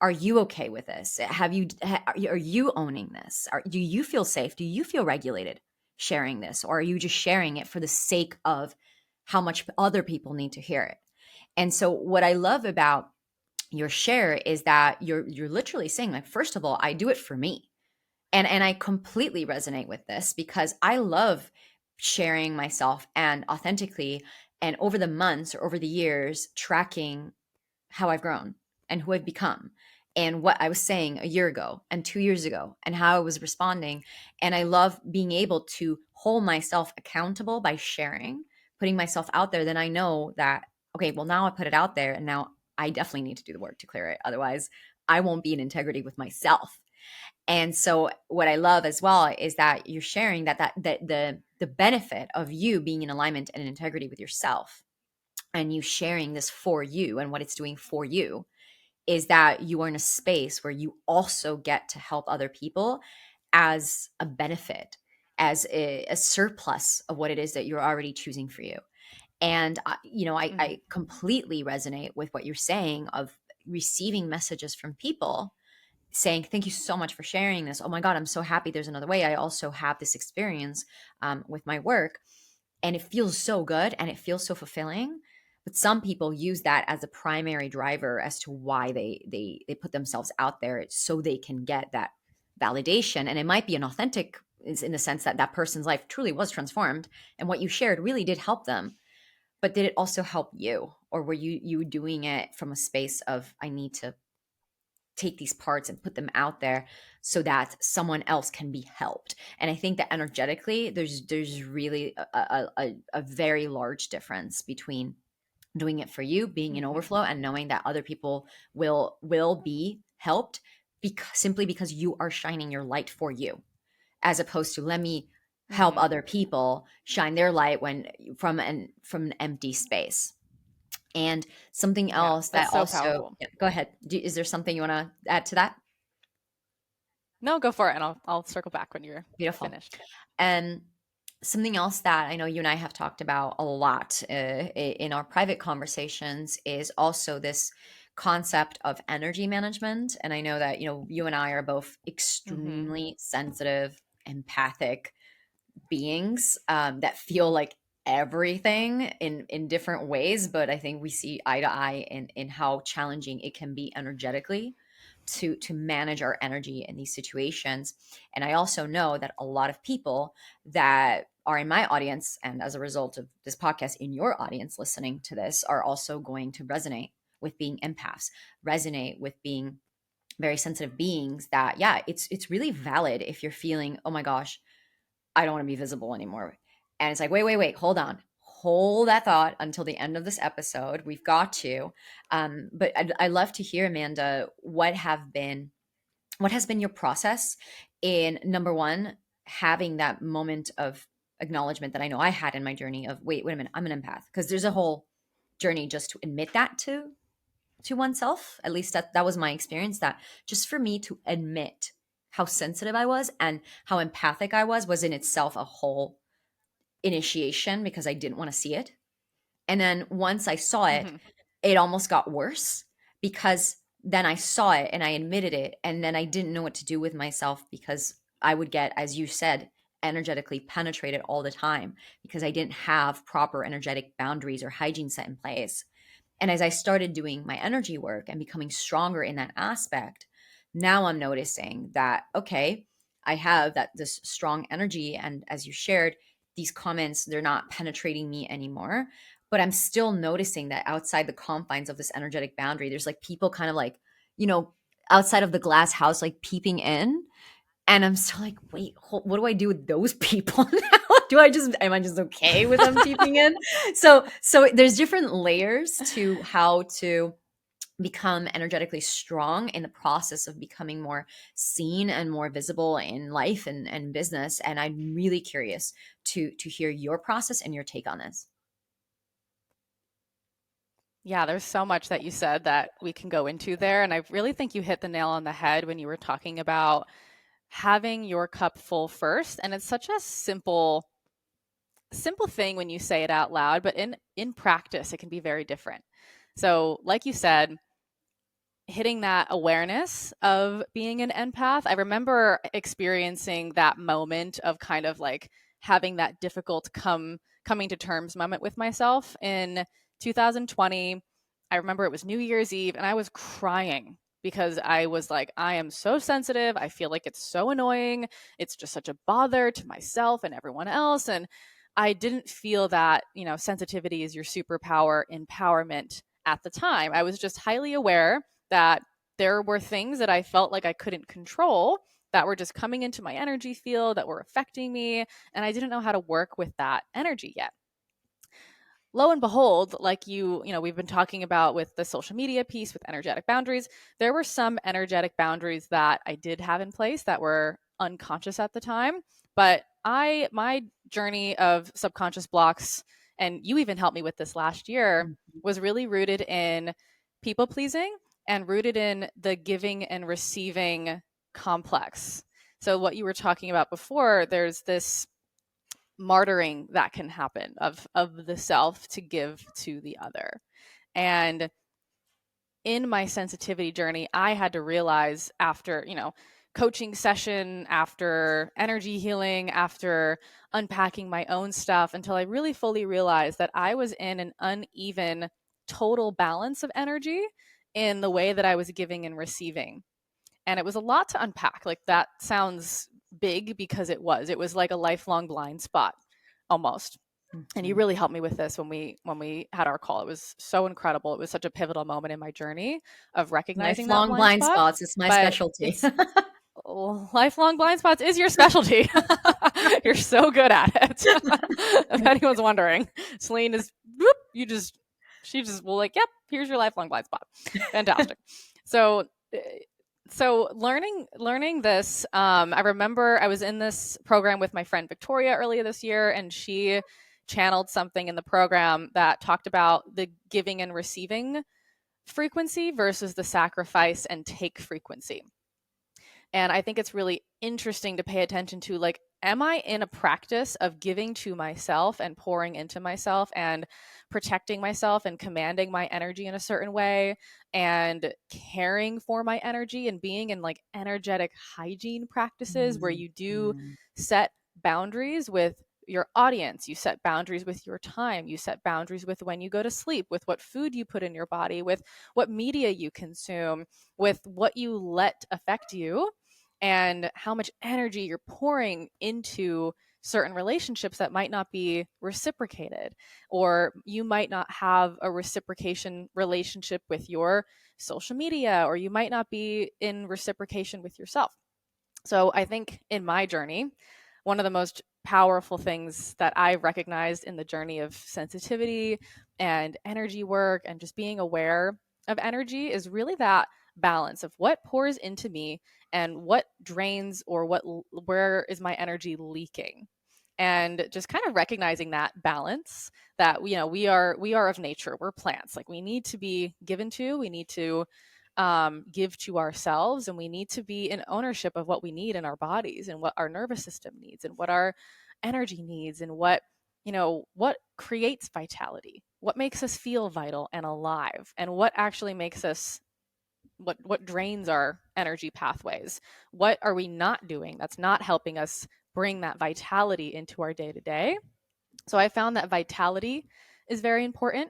Are you okay with this? Are you owning this? Do you feel safe? Do you feel regulated sharing this? Or are you just sharing it for the sake of how much other people need to hear it? And so what I love about your share is that you're literally saying, like, first of all, I do it for me. And I completely resonate with this because I love sharing myself and authentically, and over the months or over the years, tracking how I've grown and who I've become and what I was saying a year ago and 2 years ago and how I was responding. And I love being able to hold myself accountable by sharing, putting myself out there. Then I know that, okay, well, now I put it out there and now I definitely need to do the work to clear it. Otherwise, I won't be in integrity with myself. And so what I love as well is that you're sharing that the benefit of you being in alignment and in integrity with yourself, and you sharing this for you and what it's doing for you, is that you are in a space where you also get to help other people as a benefit, as a surplus of what it is that you're already choosing for you. And I completely resonate with what you're saying of receiving messages from people saying, thank you so much for sharing this. Oh my God, I'm so happy there's another way. I also have this experience with my work, and it feels so good and it feels so fulfilling. But some people use that as a primary driver as to why they put themselves out there, so they can get that validation. And it might be an authentic, in the sense that that person's life truly was transformed and what you shared really did help them. But did it also help you? Or were you doing it from a space of, I need to take these parts and put them out there so that someone else can be helped? And I think that energetically there's really a very large difference between doing it for you, being in overflow, and knowing that other people will be helped simply because you are shining your light for you, as opposed to, let me help other people shine their light from an empty space. And something else that so also, powerful. yeah, go ahead. Is there something you want to add to that? No, go for it, and I'll circle back when you're Beautiful. finished. And Something else that I know you and I have talked about a lot in our private conversations is also this concept of energy management. And I know that, you and I are both Mm-hmm. extremely sensitive, empathic beings that feel like everything in different ways, but I think we see eye to eye in how challenging it can be energetically to manage our energy in these situations. And I also know that a lot of people that are in my audience, and as a result of this podcast in your audience listening to this, are also going to resonate with being empaths, resonate with being very sensitive beings. That, yeah, it's really valid if you're feeling, oh my gosh, I don't want to be visible anymore. And it's like, wait, hold on. Hold that thought until the end of this episode. We've got to. But I'd love to hear, Amanda, what has been your process in, number one, having that moment of acknowledgement that I know I had in my journey of, wait a minute, I'm an empath. Because there's a whole journey just to admit that to oneself. At least that was my experience, that just for me to admit how sensitive I was and how empathic I was in itself a whole initiation, because I didn't want to see it. And then once I saw it, Mm-hmm. it almost got worse, because then I saw it and I admitted it, and then I didn't know what to do with myself, because I would get, as you said, energetically penetrated all the time, because I didn't have proper energetic boundaries or hygiene set in place. And as I started doing my energy work and becoming stronger in that aspect, now I'm noticing that, okay, I have this strong energy. And as you shared, these comments, they're not penetrating me anymore. But I'm still noticing that outside the confines of this energetic boundary, there's like people kind of like, you know, outside of the glass house, like peeping in. And I'm still like, wait, what do I do with those people now? Am I just okay with them peeping in? So there's different layers to how to become energetically strong in the process of becoming more seen and more visible in life and business. And I'm really curious to hear your process and your take on this. Yeah, there's so much that you said that we can go into there. And I really think you hit the nail on the head when you were talking about having your cup full first. And it's such a simple thing when you say it out loud, but in practice, it can be very different. So, like you said, hitting that awareness of being an empath. I remember experiencing that moment of kind of like having that difficult coming to terms moment with myself in 2020. I remember it was New Year's Eve and I was crying because I was like, I am so sensitive. I feel like it's so annoying. It's just such a bother to myself and everyone else. And I didn't feel that, sensitivity is your superpower empowerment at the time. I was just highly aware that there were things that I felt like I couldn't control that were just coming into my energy field that were affecting me. And I didn't know how to work with that energy yet. Lo and behold, like we've been talking about with the social media piece with energetic boundaries, there were some energetic boundaries that I did have in place that were unconscious at the time. But my journey of subconscious blocks, and you even helped me with this last year, Mhm. was really rooted in people pleasing and rooted in the giving and receiving complex. So what you were talking about before, there's this martyring that can happen of the self to give to the other. And in my sensitivity journey, I had to realize after, coaching session, after energy healing, after unpacking my own stuff, until I really fully realized that I was in an uneven total balance of energy in the way that I was giving and receiving. And it was a lot to unpack. Like, that sounds big because it was like a lifelong blind spot almost. And you Mhm. really helped me with this when we had our call. It was so incredible. It was such a pivotal moment in my journey of recognizing that Lifelong blind blind spot. spots is my But specialty. it's lifelong blind spots is your specialty. You're so good at it. If anyone's wondering, Celine is whoop, she just will like, yep, here's your lifelong blind spot. Fantastic. So learning this, I remember I was in this program with my friend Victoria earlier this year, and she channeled something in the program that talked about the giving and receiving frequency versus the sacrifice and take frequency. And I think it's really interesting to pay attention to, like, am I in a practice of giving to myself and pouring into myself and protecting myself and commanding my energy in a certain way and caring for my energy and being in like energetic hygiene practices where you do Mhm. set boundaries with your audience, you set boundaries with your time, you set boundaries with when you go to sleep, with what food you put in your body, with what media you consume, with what you let affect you, and how much energy you're pouring into certain relationships that might not be reciprocated, or you might not have a reciprocation relationship with your social media, or you might not be in reciprocation with yourself. So I think in my journey, one of the most powerful things that I recognized in the journey of sensitivity and energy work and just being aware of energy is really that balance of what pours into me and what drains, or where is my energy leaking. And just kind of recognizing that balance, that we are of nature, we're plants, like we need to be given to, we need to give to ourselves, and we need to be in ownership of what we need in our bodies and what our nervous system needs and what our energy needs, and what creates vitality, what makes us feel vital and alive, and what actually makes us, what drains our energy pathways. What are we not doing that's not helping us bring that vitality into our day to day? So I found that vitality is very important.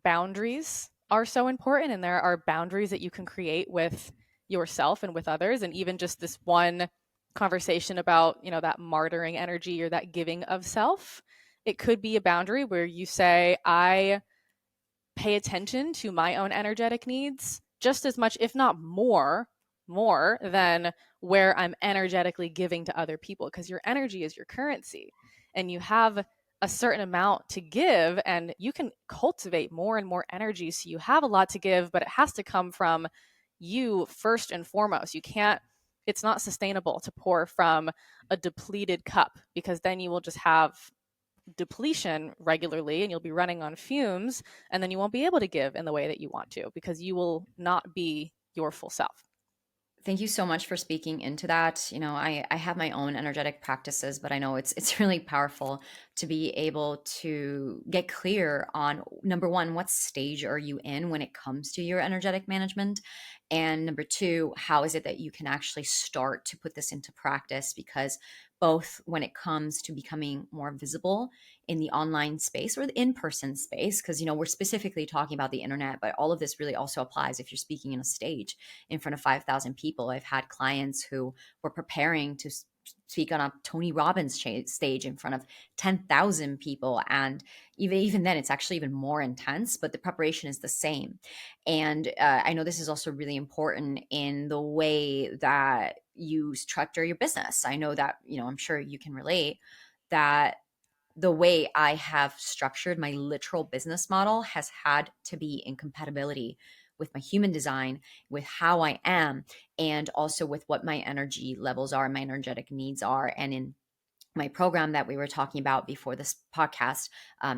Boundaries are so important, and there are boundaries that you can create with yourself and with others. And even just this one conversation about, that martyring energy or that giving of self, it could be a boundary where you say, I pay attention to my own energetic needs just as much, if not more than where I'm energetically giving to other people, because your energy is your currency and you have a certain amount to give, and you can cultivate more and more energy, so you have a lot to give, but it has to come from you first and foremost. You can't It's not sustainable to pour from a depleted cup, because then you will just have depletion regularly and you'll be running on fumes, and then you won't be able to give in the way that you want to, because you will not be your full self. Thank you so much for speaking into that. I have my own energetic practices, but I know it's really powerful to be able to get clear on, number one, what stage are you in when it comes to your energetic management? And number two, how is it that you can actually start to put this into practice? Because both when it comes to becoming more visible in the online space or the in-person space, because we're specifically talking about the internet, but all of this really also applies if you're speaking in a stage in front of 5,000 people. I've had clients who were preparing to speak on a Tony Robbins stage in front of 10,000 people. And even then, it's actually even more intense, but the preparation is the same. And I know this is also really important in the way that you structure your business. I know that, I'm sure you can relate that the way I have structured my literal business model has had to be in compatibility with my human design, with how I am, and also with what my energy levels are, my energetic needs are. And in my program that we were talking about before this podcast,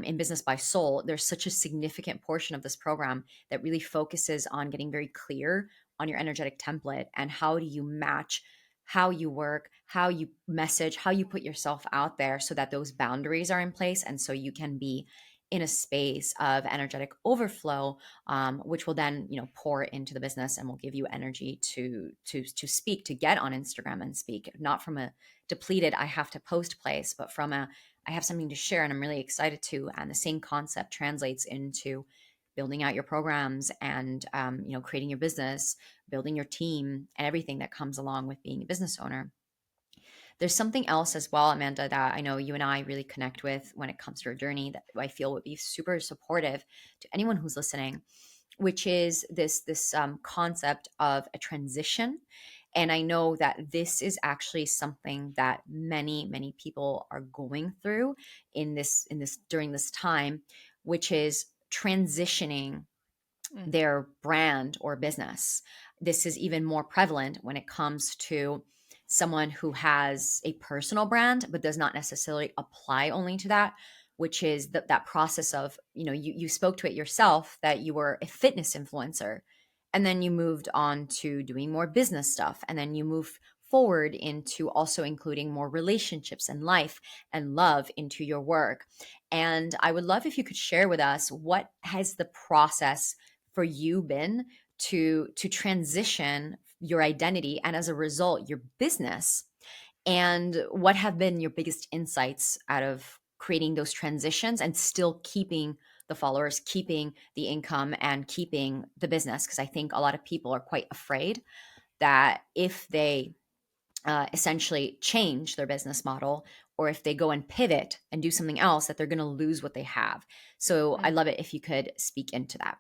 in Business by Soul, there's such a significant portion of this program that really focuses on getting very clear on your energetic template and how do you match how you work, how you message, how you put yourself out there so that those boundaries are in place. And so you can be in a space of energetic overflow, which will then, pour into the business and will give you energy to speak, to get on Instagram and speak, not from a depleted, I have to post place, but from a, I have something to share and I'm really excited to. And the same concept translates into building out your programs and, creating your business, building your team, and everything that comes along with being a business owner. There's something else as well, Amanda, that I know you and I really connect with when it comes to our journey that I feel would be super supportive to anyone who's listening, which is this concept of a transition. And I know that this is actually something that many people are going through in this during this time, which is transitioning their brand or business. This is even more prevalent when it comes to someone who has a personal brand but does not necessarily apply only to that, which is that process of, you spoke to it yourself, that you were a fitness influencer and then you moved on to doing more business stuff, and then you moved forward into also including more relationships and life and love into your work. And I would love if you could share with us, what has the process for you been to transition your identity and as a result your business, and what have been your biggest insights out of creating those transitions and still keeping the followers, keeping the income, and keeping the business? Because I think a lot of people are quite afraid that if they essentially change their business model, or if they go and pivot and do something else, that they're going to lose what they have. So I love it if you could speak into that.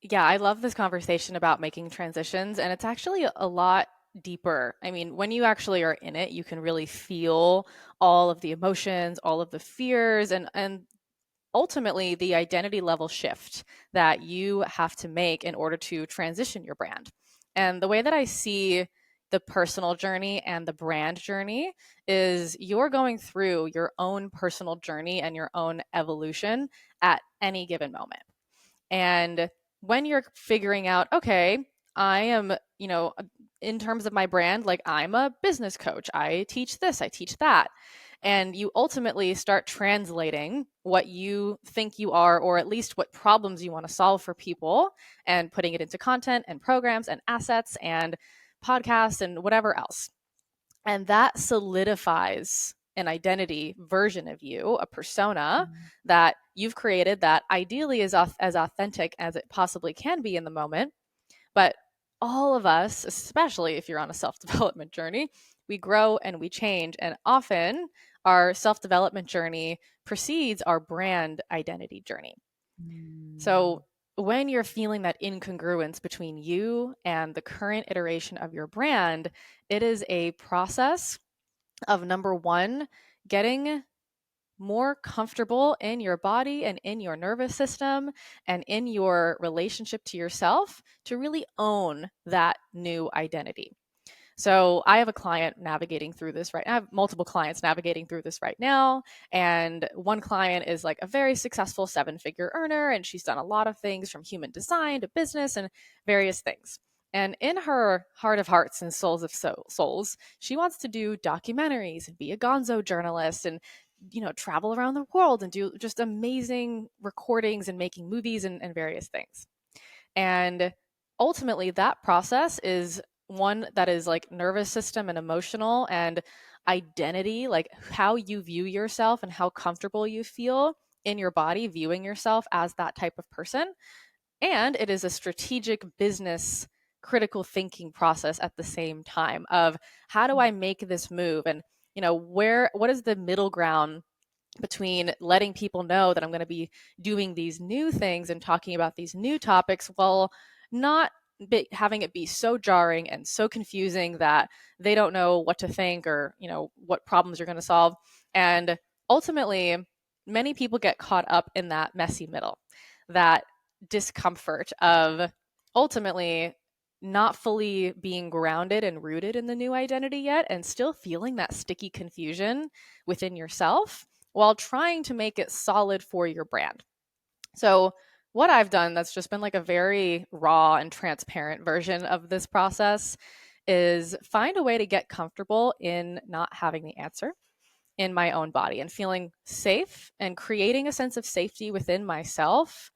Yeah, I love this conversation about making transitions, and it's actually a lot deeper. I mean, when you actually are in it, you can really feel all of the emotions, all of the fears, and ultimately the identity level shift that you have to make in order to transition your brand. And the way that I see the personal journey and the brand journey is you're going through your own personal journey and your own evolution at any given moment. And when you're figuring out, okay, I am, in terms of my brand, like I'm a business coach, I teach this, I teach that. And you ultimately start translating what you think you are, or at least what problems you want to solve for people, and putting it into content and programs and assets and podcasts and whatever else. And that solidifies an identity version of you, a persona that you've created that ideally is as authentic as it possibly can be in the moment. But all of us, especially if you're on a self-development journey, we grow and we change. And often our self-development journey precedes our brand identity journey. So when you're feeling that incongruence between you and the current iteration of your brand, it is a process of, number one, getting more comfortable in your body and in your nervous system and in your relationship to yourself to really own that new identity. So I have a client navigating through this right now. I have multiple clients navigating through this right now. And one client is like a very successful 7-figure earner, and she's done a lot of things from human design to business and various things. And in her heart of hearts and souls of souls, she wants to do documentaries and be a gonzo journalist and, travel around the world and do just amazing recordings and making movies and various things. And ultimately, that process is one that is like nervous system and emotional and identity, like how you view yourself and how comfortable you feel in your body viewing yourself as that type of person. And it is a strategic business critical thinking process at the same time of, how do I make this move? And, what is the middle ground between letting people know that I'm going to be doing these new things and talking about these new topics, while not having it be so jarring and so confusing that they don't know what to think, or, what problems you're going to solve. And ultimately, many people get caught up in that messy middle, that discomfort of ultimately not fully being grounded and rooted in the new identity yet, and still feeling that sticky confusion within yourself while trying to make it solid for your brand. So what I've done, that's just been like a very raw and transparent version of this process, is find a way to get comfortable in not having the answer in my own body and feeling safe and creating a sense of safety within myself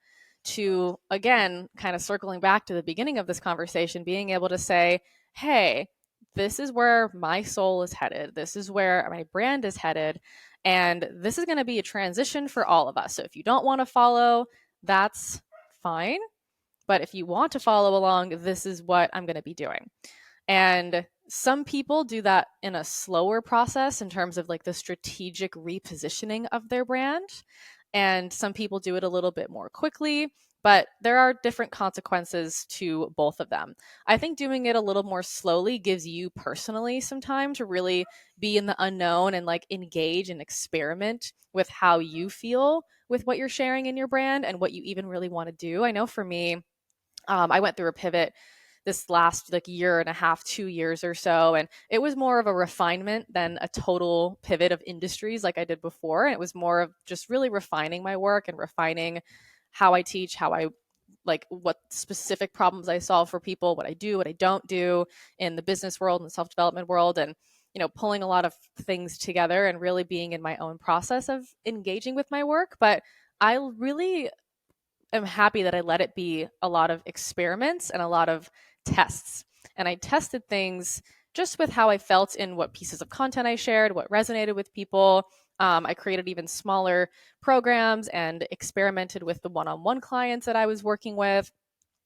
to, again, kind of circling back to the beginning of this conversation, being able to say, hey, this is where my soul is headed. This is where my brand is headed. And this is going to be a transition for all of us. So if you don't want to follow, that's fine. But if you want to follow along, this is what I'm going to be doing. And some people do that in a slower process in terms of like the strategic repositioning of their brand. And some people do it a little bit more quickly, but there are different consequences to both of them. I think doing it a little more slowly gives you personally some time to really be in the unknown and like engage and experiment with how you feel with what you're sharing in your brand and what you even really want to do. I know for me, I went through a pivot this last like year and a half, 2 years or so. And it was more of a refinement than a total pivot of industries like I did before. And it was more of just really refining my work and refining how I teach, how I like what specific problems I solve for people, what I do, what I don't do in the business world and the self-development world, and pulling a lot of things together and really being in my own process of engaging with my work. But I really am happy that I let it be a lot of experiments and a lot of tests. And I tested things just with how I felt in what pieces of content I shared, what resonated with people. I created even smaller programs and experimented with the one-on-one clients that I was working with,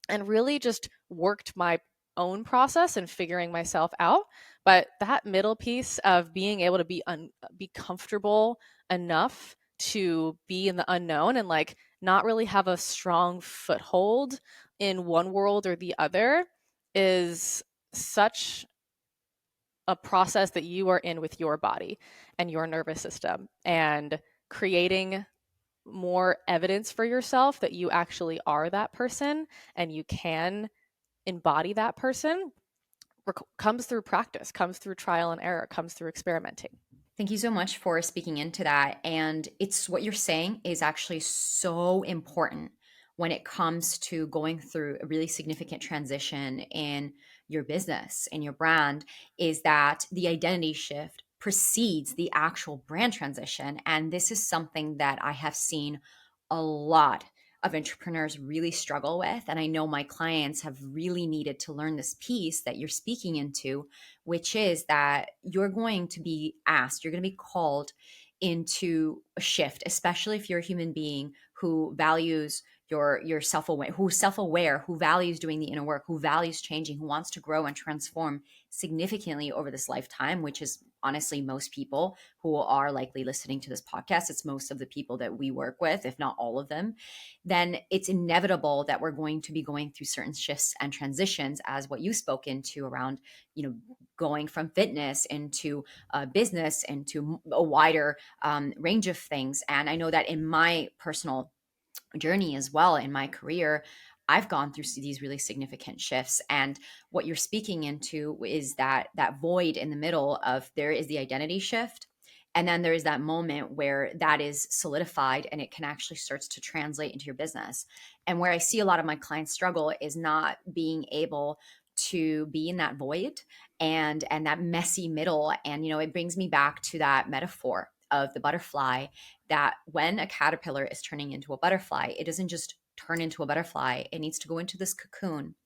and really just worked my own process and figuring myself out. But that middle piece of being able to be comfortable enough to be in the unknown and like not really have a strong foothold in one world or the other is such a process that you are in with your body and your nervous system, and creating more evidence for yourself that you actually are that person and you can embody that person comes through practice, comes through trial and error, comes through experimenting. Thank you so much for speaking into that. And it's what you're saying is actually so important when it comes to going through a really significant transition in your business and your brand, is that the identity shift precedes the actual brand transition. And this is something that I have seen a lot of entrepreneurs really struggle with. And I know my clients have really needed to learn this piece that you're speaking into, which is that you're going to be asked, you're going to be called into a shift, especially if you're a human being who values your self-aware, who's self-aware, who values doing the inner work, who values changing, who wants to grow and transform significantly over this lifetime, which is honestly most people who are likely listening to this podcast. It's most of the people that we work with, if not all of them. Then it's inevitable that we're going to be going through certain shifts and transitions, as what you spoke into around, going from fitness into business into a wider range of things. And I know that in my personal journey as well, in my career, I've gone through these really significant shifts. And what you're speaking into is that void in the middle of, there is the identity shift, and then there is that moment where that is solidified and it can actually starts to translate into your business. And where I see a lot of my clients struggle is not being able to be in that void and that messy middle. And it brings me back to that metaphor of the butterfly, that when a caterpillar is turning into a butterfly, it doesn't just turn into a butterfly. It needs to go into this cocoon,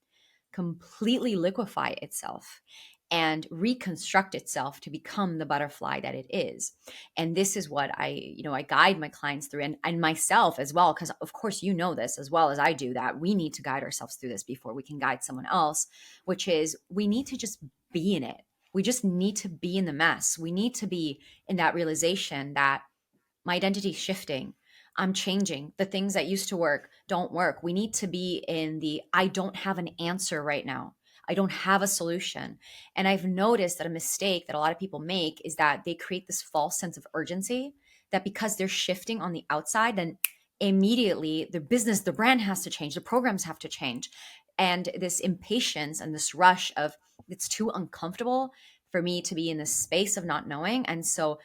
completely liquefy itself, and reconstruct itself to become the butterfly that it is. And this is what I guide my clients through, and myself as well, because of course this as well as I do, that we need to guide ourselves through this before we can guide someone else, which is we need to just be in it. We just need to be in the mess. We need to be in that realization that my identity is shifting. I'm changing. The things that used to work don't work. We need to be in the I don't have an answer right now. I don't have a solution. And I've noticed that a mistake that a lot of people make is that they create this false sense of urgency, that because they're shifting on the outside, then immediately the business, the brand has to change, the programs have to change. And this impatience and this rush of, it's too uncomfortable for me to be in this space of not knowing. And so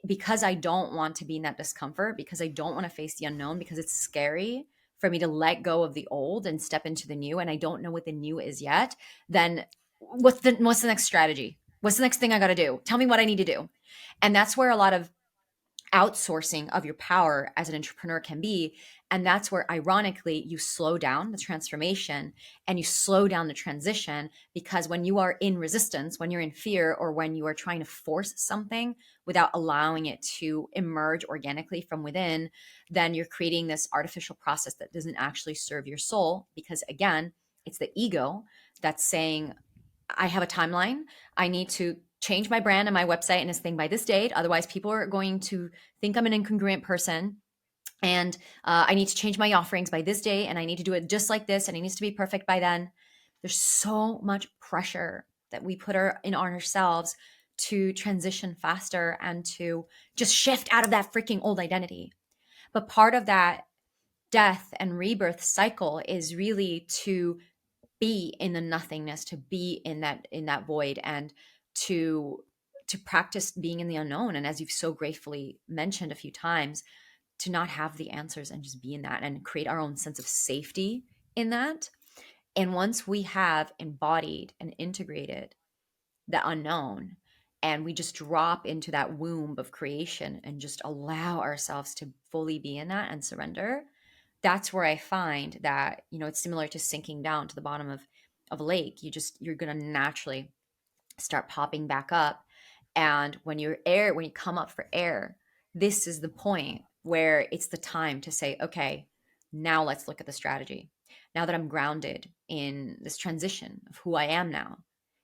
because I don't want to be in that discomfort, because I don't want to face the unknown, because it's scary for me to let go of the old and step into the new, and I don't know what the new is yet, then what's the next strategy? What's the next thing I got to do? Tell me what I need to do. And that's where a lot of outsourcing of your power as an entrepreneur can be. And that's where, ironically, you slow down the transformation and you slow down the transition, because when you are in resistance, when you're in fear, or when you are trying to force something without allowing it to emerge organically from within, then you're creating this artificial process that doesn't actually serve your soul. Because again, it's the ego that's saying, I have a timeline. I need to change my brand and my website and this thing by this date. Otherwise, people are going to think I'm an incongruent person. And I need to change my offerings by this day. And I need to do it just like this. And it needs to be perfect by then. There's so much pressure that we put on ourselves to transition faster and to just shift out of that freaking old identity. But part of that death and rebirth cycle is really to be in the nothingness, to be in that void, and to practice being in the unknown. And as you've so gratefully mentioned a few times, to not have the answers and just be in that and create our own sense of safety in that. And once we have embodied and integrated the unknown, and we just drop into that womb of creation and just allow ourselves to fully be in that and surrender, that's where I find that, it's similar to sinking down to the bottom of a lake. You're going to naturally start popping back up. And when you come up for air, this is the point where it's the time to say, okay, now let's look at the strategy. Now that I'm grounded in this transition of who I am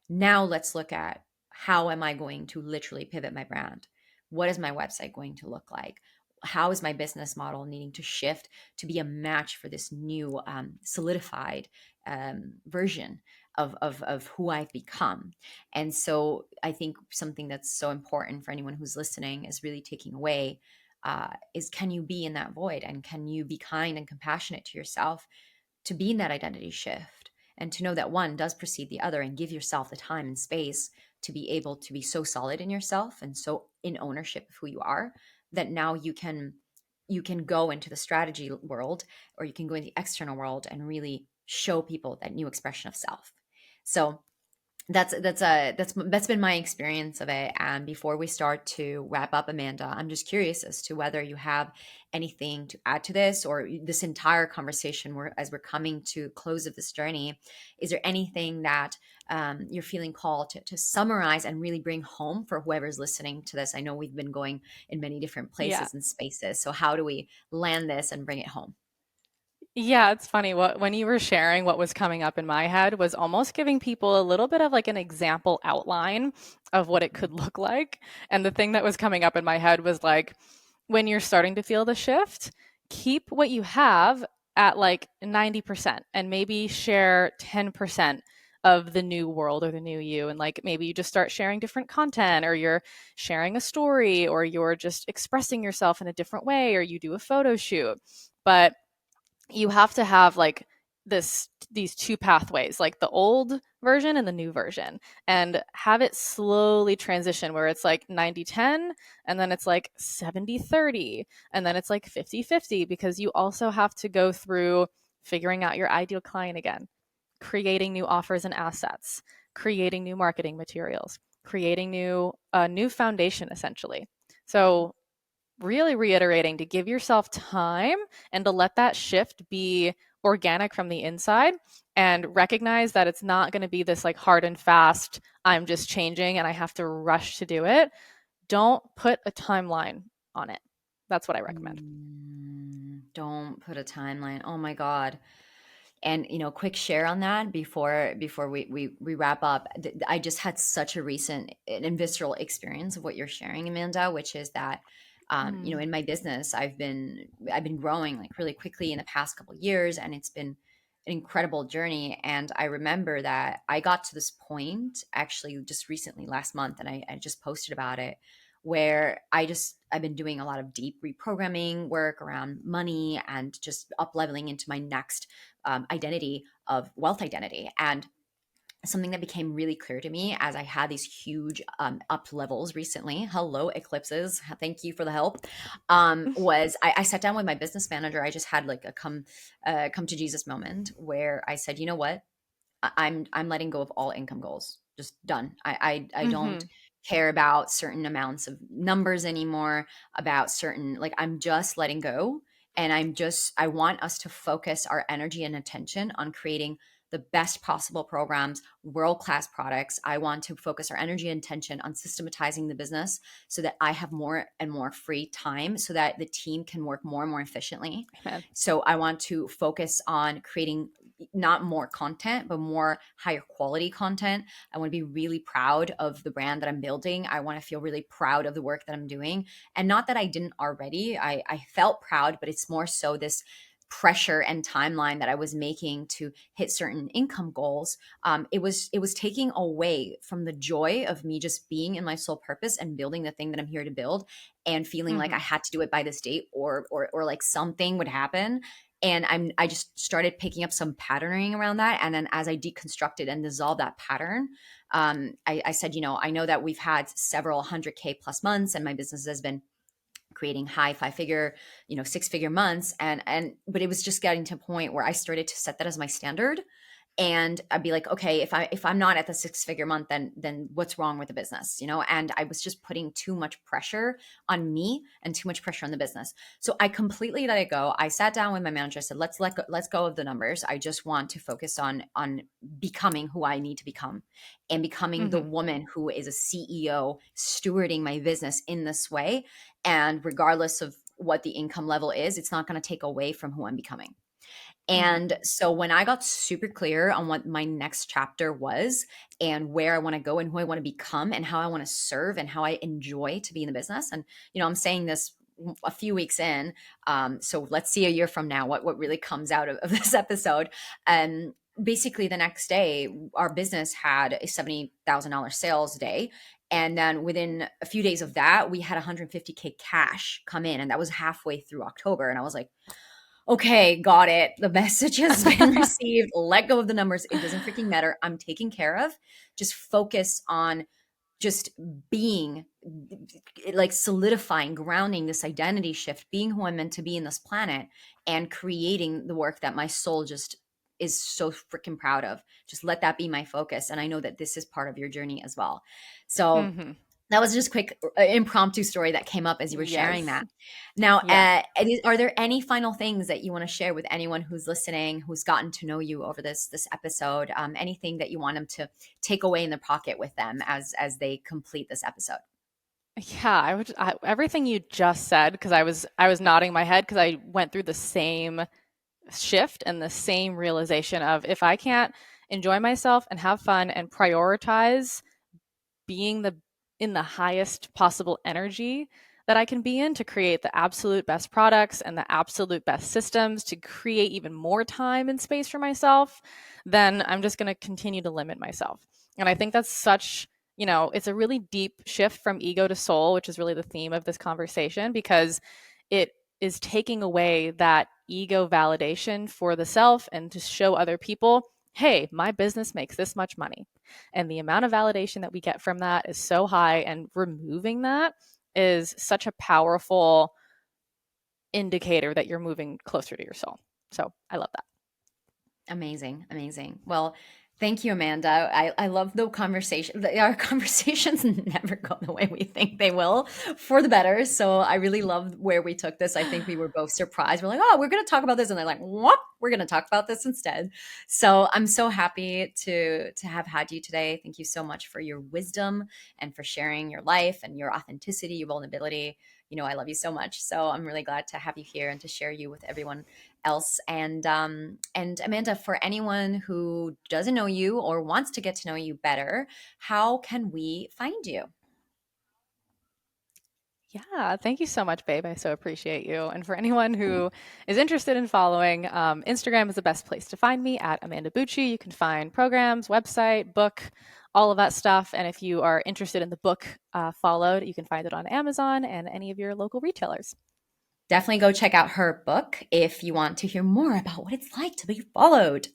now let's look at, how am I going to literally pivot my brand? What is my website going to look like? How is my business model needing to shift to be a match for this new solidified version of who I've become? And so I think something that's so important for anyone who's listening is really taking away is, can you be in that void, and can you be kind and compassionate to yourself to be in that identity shift, and to know that one does precede the other, and give yourself the time and space to be able to be so solid in yourself and so in ownership of who you are, that now you can go into the strategy world, or you can go in the external world and really show people that new expression of self. So that's been my experience of it. And before we start to wrap up, Amanda, I'm just curious as to whether you have anything to add to this, or this entire conversation, where as we're coming to close of this journey, is there anything that you're feeling called to summarize and really bring home for whoever's listening to this? I know we've been going in many different Yeah. places and spaces, so how do we land this and bring it home? Yeah, it's funny. When you were sharing, what was coming up in my head was almost giving people a little bit of like an example outline of what it could look like. And the thing that was coming up in my head was like, when you're starting to feel the shift, keep what you have at like 90% and maybe share 10% of the new world or the new you. And like maybe you just start sharing different content, or you're sharing a story, or you're just expressing yourself in a different way, or you do a photo shoot. But you have to have like these two pathways, like the old version and the new version, and have it slowly transition where it's like 90-10, and then it's like 70-30, and then it's like 50-50, because you also have to go through figuring out your ideal client again, creating new offers and assets, creating new marketing materials, creating new foundation essentially. So really reiterating to give yourself time and to let that shift be organic from the inside, and recognize that it's not going to be this like hard and fast, I'm just changing and I have to rush to do it. Don't put a timeline on it. That's what I recommend. Don't put a timeline. Oh my God. And quick share on that before we wrap up. I just had such a recent and visceral experience of what you're sharing, Amanda, which is that in my business, I've been growing like really quickly in the past couple of years, and it's been an incredible journey. And I remember that I got to this point actually just recently last month, and I just posted about it, where I've been doing a lot of deep reprogramming work around money and just up leveling into my next identity of wealth identity. And something that became really clear to me as I had these huge up levels recently, hello eclipses, thank you for the help, was I sat down with my business manager. I just had like a come to Jesus moment, where I said, you know what, I'm letting go of all income goals. Just done. I don't Mm-hmm. care about certain amounts of numbers anymore, about certain, like, I'm just letting go. And I want us to focus our energy and attention on creating the best possible programs, world-class products. I want to focus our energy and attention on systematizing the business so that I have more and more free time, so that the team can work more and more efficiently. Amen. So I want to focus on creating not more content, but more higher quality content. I want to be really proud of the brand that I'm building. I want to feel really proud of the work that I'm doing. And not that I didn't already, I felt proud, but it's more so this pressure and timeline that I was making to hit certain income goals. It was taking away from the joy of me just being in my sole purpose and building the thing that I'm here to build, and feeling like Mm-hmm. I had to do it by this date, or like something would happen. And I just started picking up some patterning around that. And then as I deconstructed and dissolved that pattern, I said, I know that we've had several 100K plus months, and my business has been creating high 5-figure, 6-figure months. But it was just getting to a point where I started to set that as my standard. And I'd be like, okay, if I'm not at the 6-figure month, then what's wrong with the business, And I was just putting too much pressure on me and too much pressure on the business. So I completely let it go. I sat down with my manager. I said, let's go of the numbers. I just want to focus on becoming who I need to become, and becoming the woman who is a CEO, stewarding my business in this way. And regardless of what the income level is, it's not going to take away from who I'm becoming. And so when I got super clear on what my next chapter was and where I want to go and who I want to become and how I want to serve and how I enjoy to be in the business, and I'm saying this a few weeks in, so let's see a year from now what really comes out of this episode. Basically, the next day, our business had a $70,000 sales day. And then within a few days of that, we had $150K cash come in. And that was halfway through October. And I was like, okay, got it. The message has been received. Let go of the numbers. It doesn't freaking matter. I'm taken care of. Just focus on just being, like, solidifying, grounding this identity shift, being who I'm meant to be in this planet, and creating the work that my soul just is so freaking proud of. Just let that be my focus. And I know that this is part of your journey as well. So that was just a quick impromptu story that came up as you were sharing that. Now, are there any final things that you want to share with anyone who's listening, who's gotten to know you over this episode? Anything that you want them to take away in their pocket with them as they complete this episode? Yeah, everything you just said, because I was nodding my head because I went through the same shift and the same realization of, if I can't enjoy myself and have fun and prioritize being in the highest possible energy that I can be in to create the absolute best products and the absolute best systems to create even more time and space for myself, then I'm just going to continue to limit myself. And I think that's such, it's a really deep shift from ego to soul, which is really the theme of this conversation, because it is taking away that ego validation for the self and to show other people, hey, my business makes this much money. And the amount of validation that we get from that is so high, and removing that is such a powerful indicator that you're moving closer to your soul. So I love that. Amazing. Amazing. Well, thank you, Amanda. I love the conversation. Our conversations never go the way we think they will, for the better. So I really love where we took this. I think we were both surprised. We're like, oh, we're going to talk about this. And they're like, what? We're going to talk about this instead. So I'm so happy to have had you today. Thank you so much for your wisdom and for sharing your life and your authenticity, your vulnerability. I love you so much. So I'm really glad to have you here and to share you with everyone else. And Amanda, for anyone who doesn't know you or wants to get to know you better, how can we find you? Yeah, thank you so much, babe. I so appreciate you. And for anyone who is interested in following, Instagram is the best place to find me, at Amanda Bucci. You can find programs, website, book, all of that stuff. And if you are interested in the book Followed, you can find it on Amazon and any of your local retailers. Definitely go check out her book if you want to hear more about what it's like to be followed.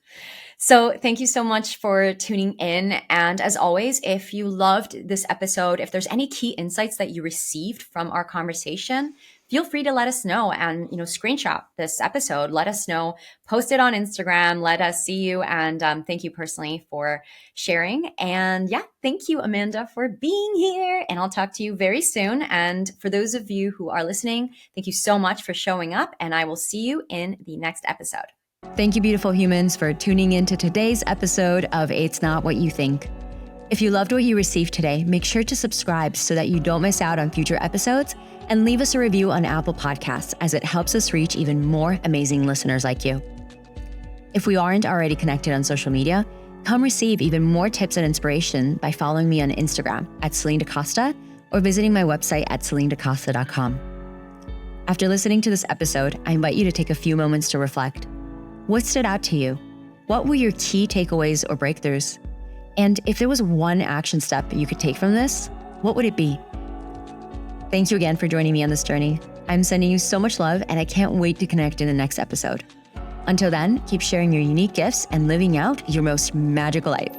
So thank you so much for tuning in. And as always, if you loved this episode, if there's any key insights that you received from our conversation, feel free to let us know and, screenshot this episode. Let us know, post it on Instagram, let us see you. And thank you personally for sharing. And thank you, Amanda, for being here. And I'll talk to you very soon. And for those of you who are listening, thank you so much for showing up. And I will see you in the next episode. Thank you, beautiful humans, for tuning into today's episode of It's Not What You Think. If you loved what you received today, make sure to subscribe so that you don't miss out on future episodes, and leave us a review on Apple Podcasts, as it helps us reach even more amazing listeners like you. If we aren't already connected on social media, come receive even more tips and inspiration by following me on Instagram at Celine DaCosta, or visiting my website at celinedacosta.com. After listening to this episode, I invite you to take a few moments to reflect. What stood out to you? What were your key takeaways or breakthroughs? And if there was one action step you could take from this, what would it be? Thank you again for joining me on this journey. I'm sending you so much love, and I can't wait to connect in the next episode. Until then, keep sharing your unique gifts and living out your most magical life.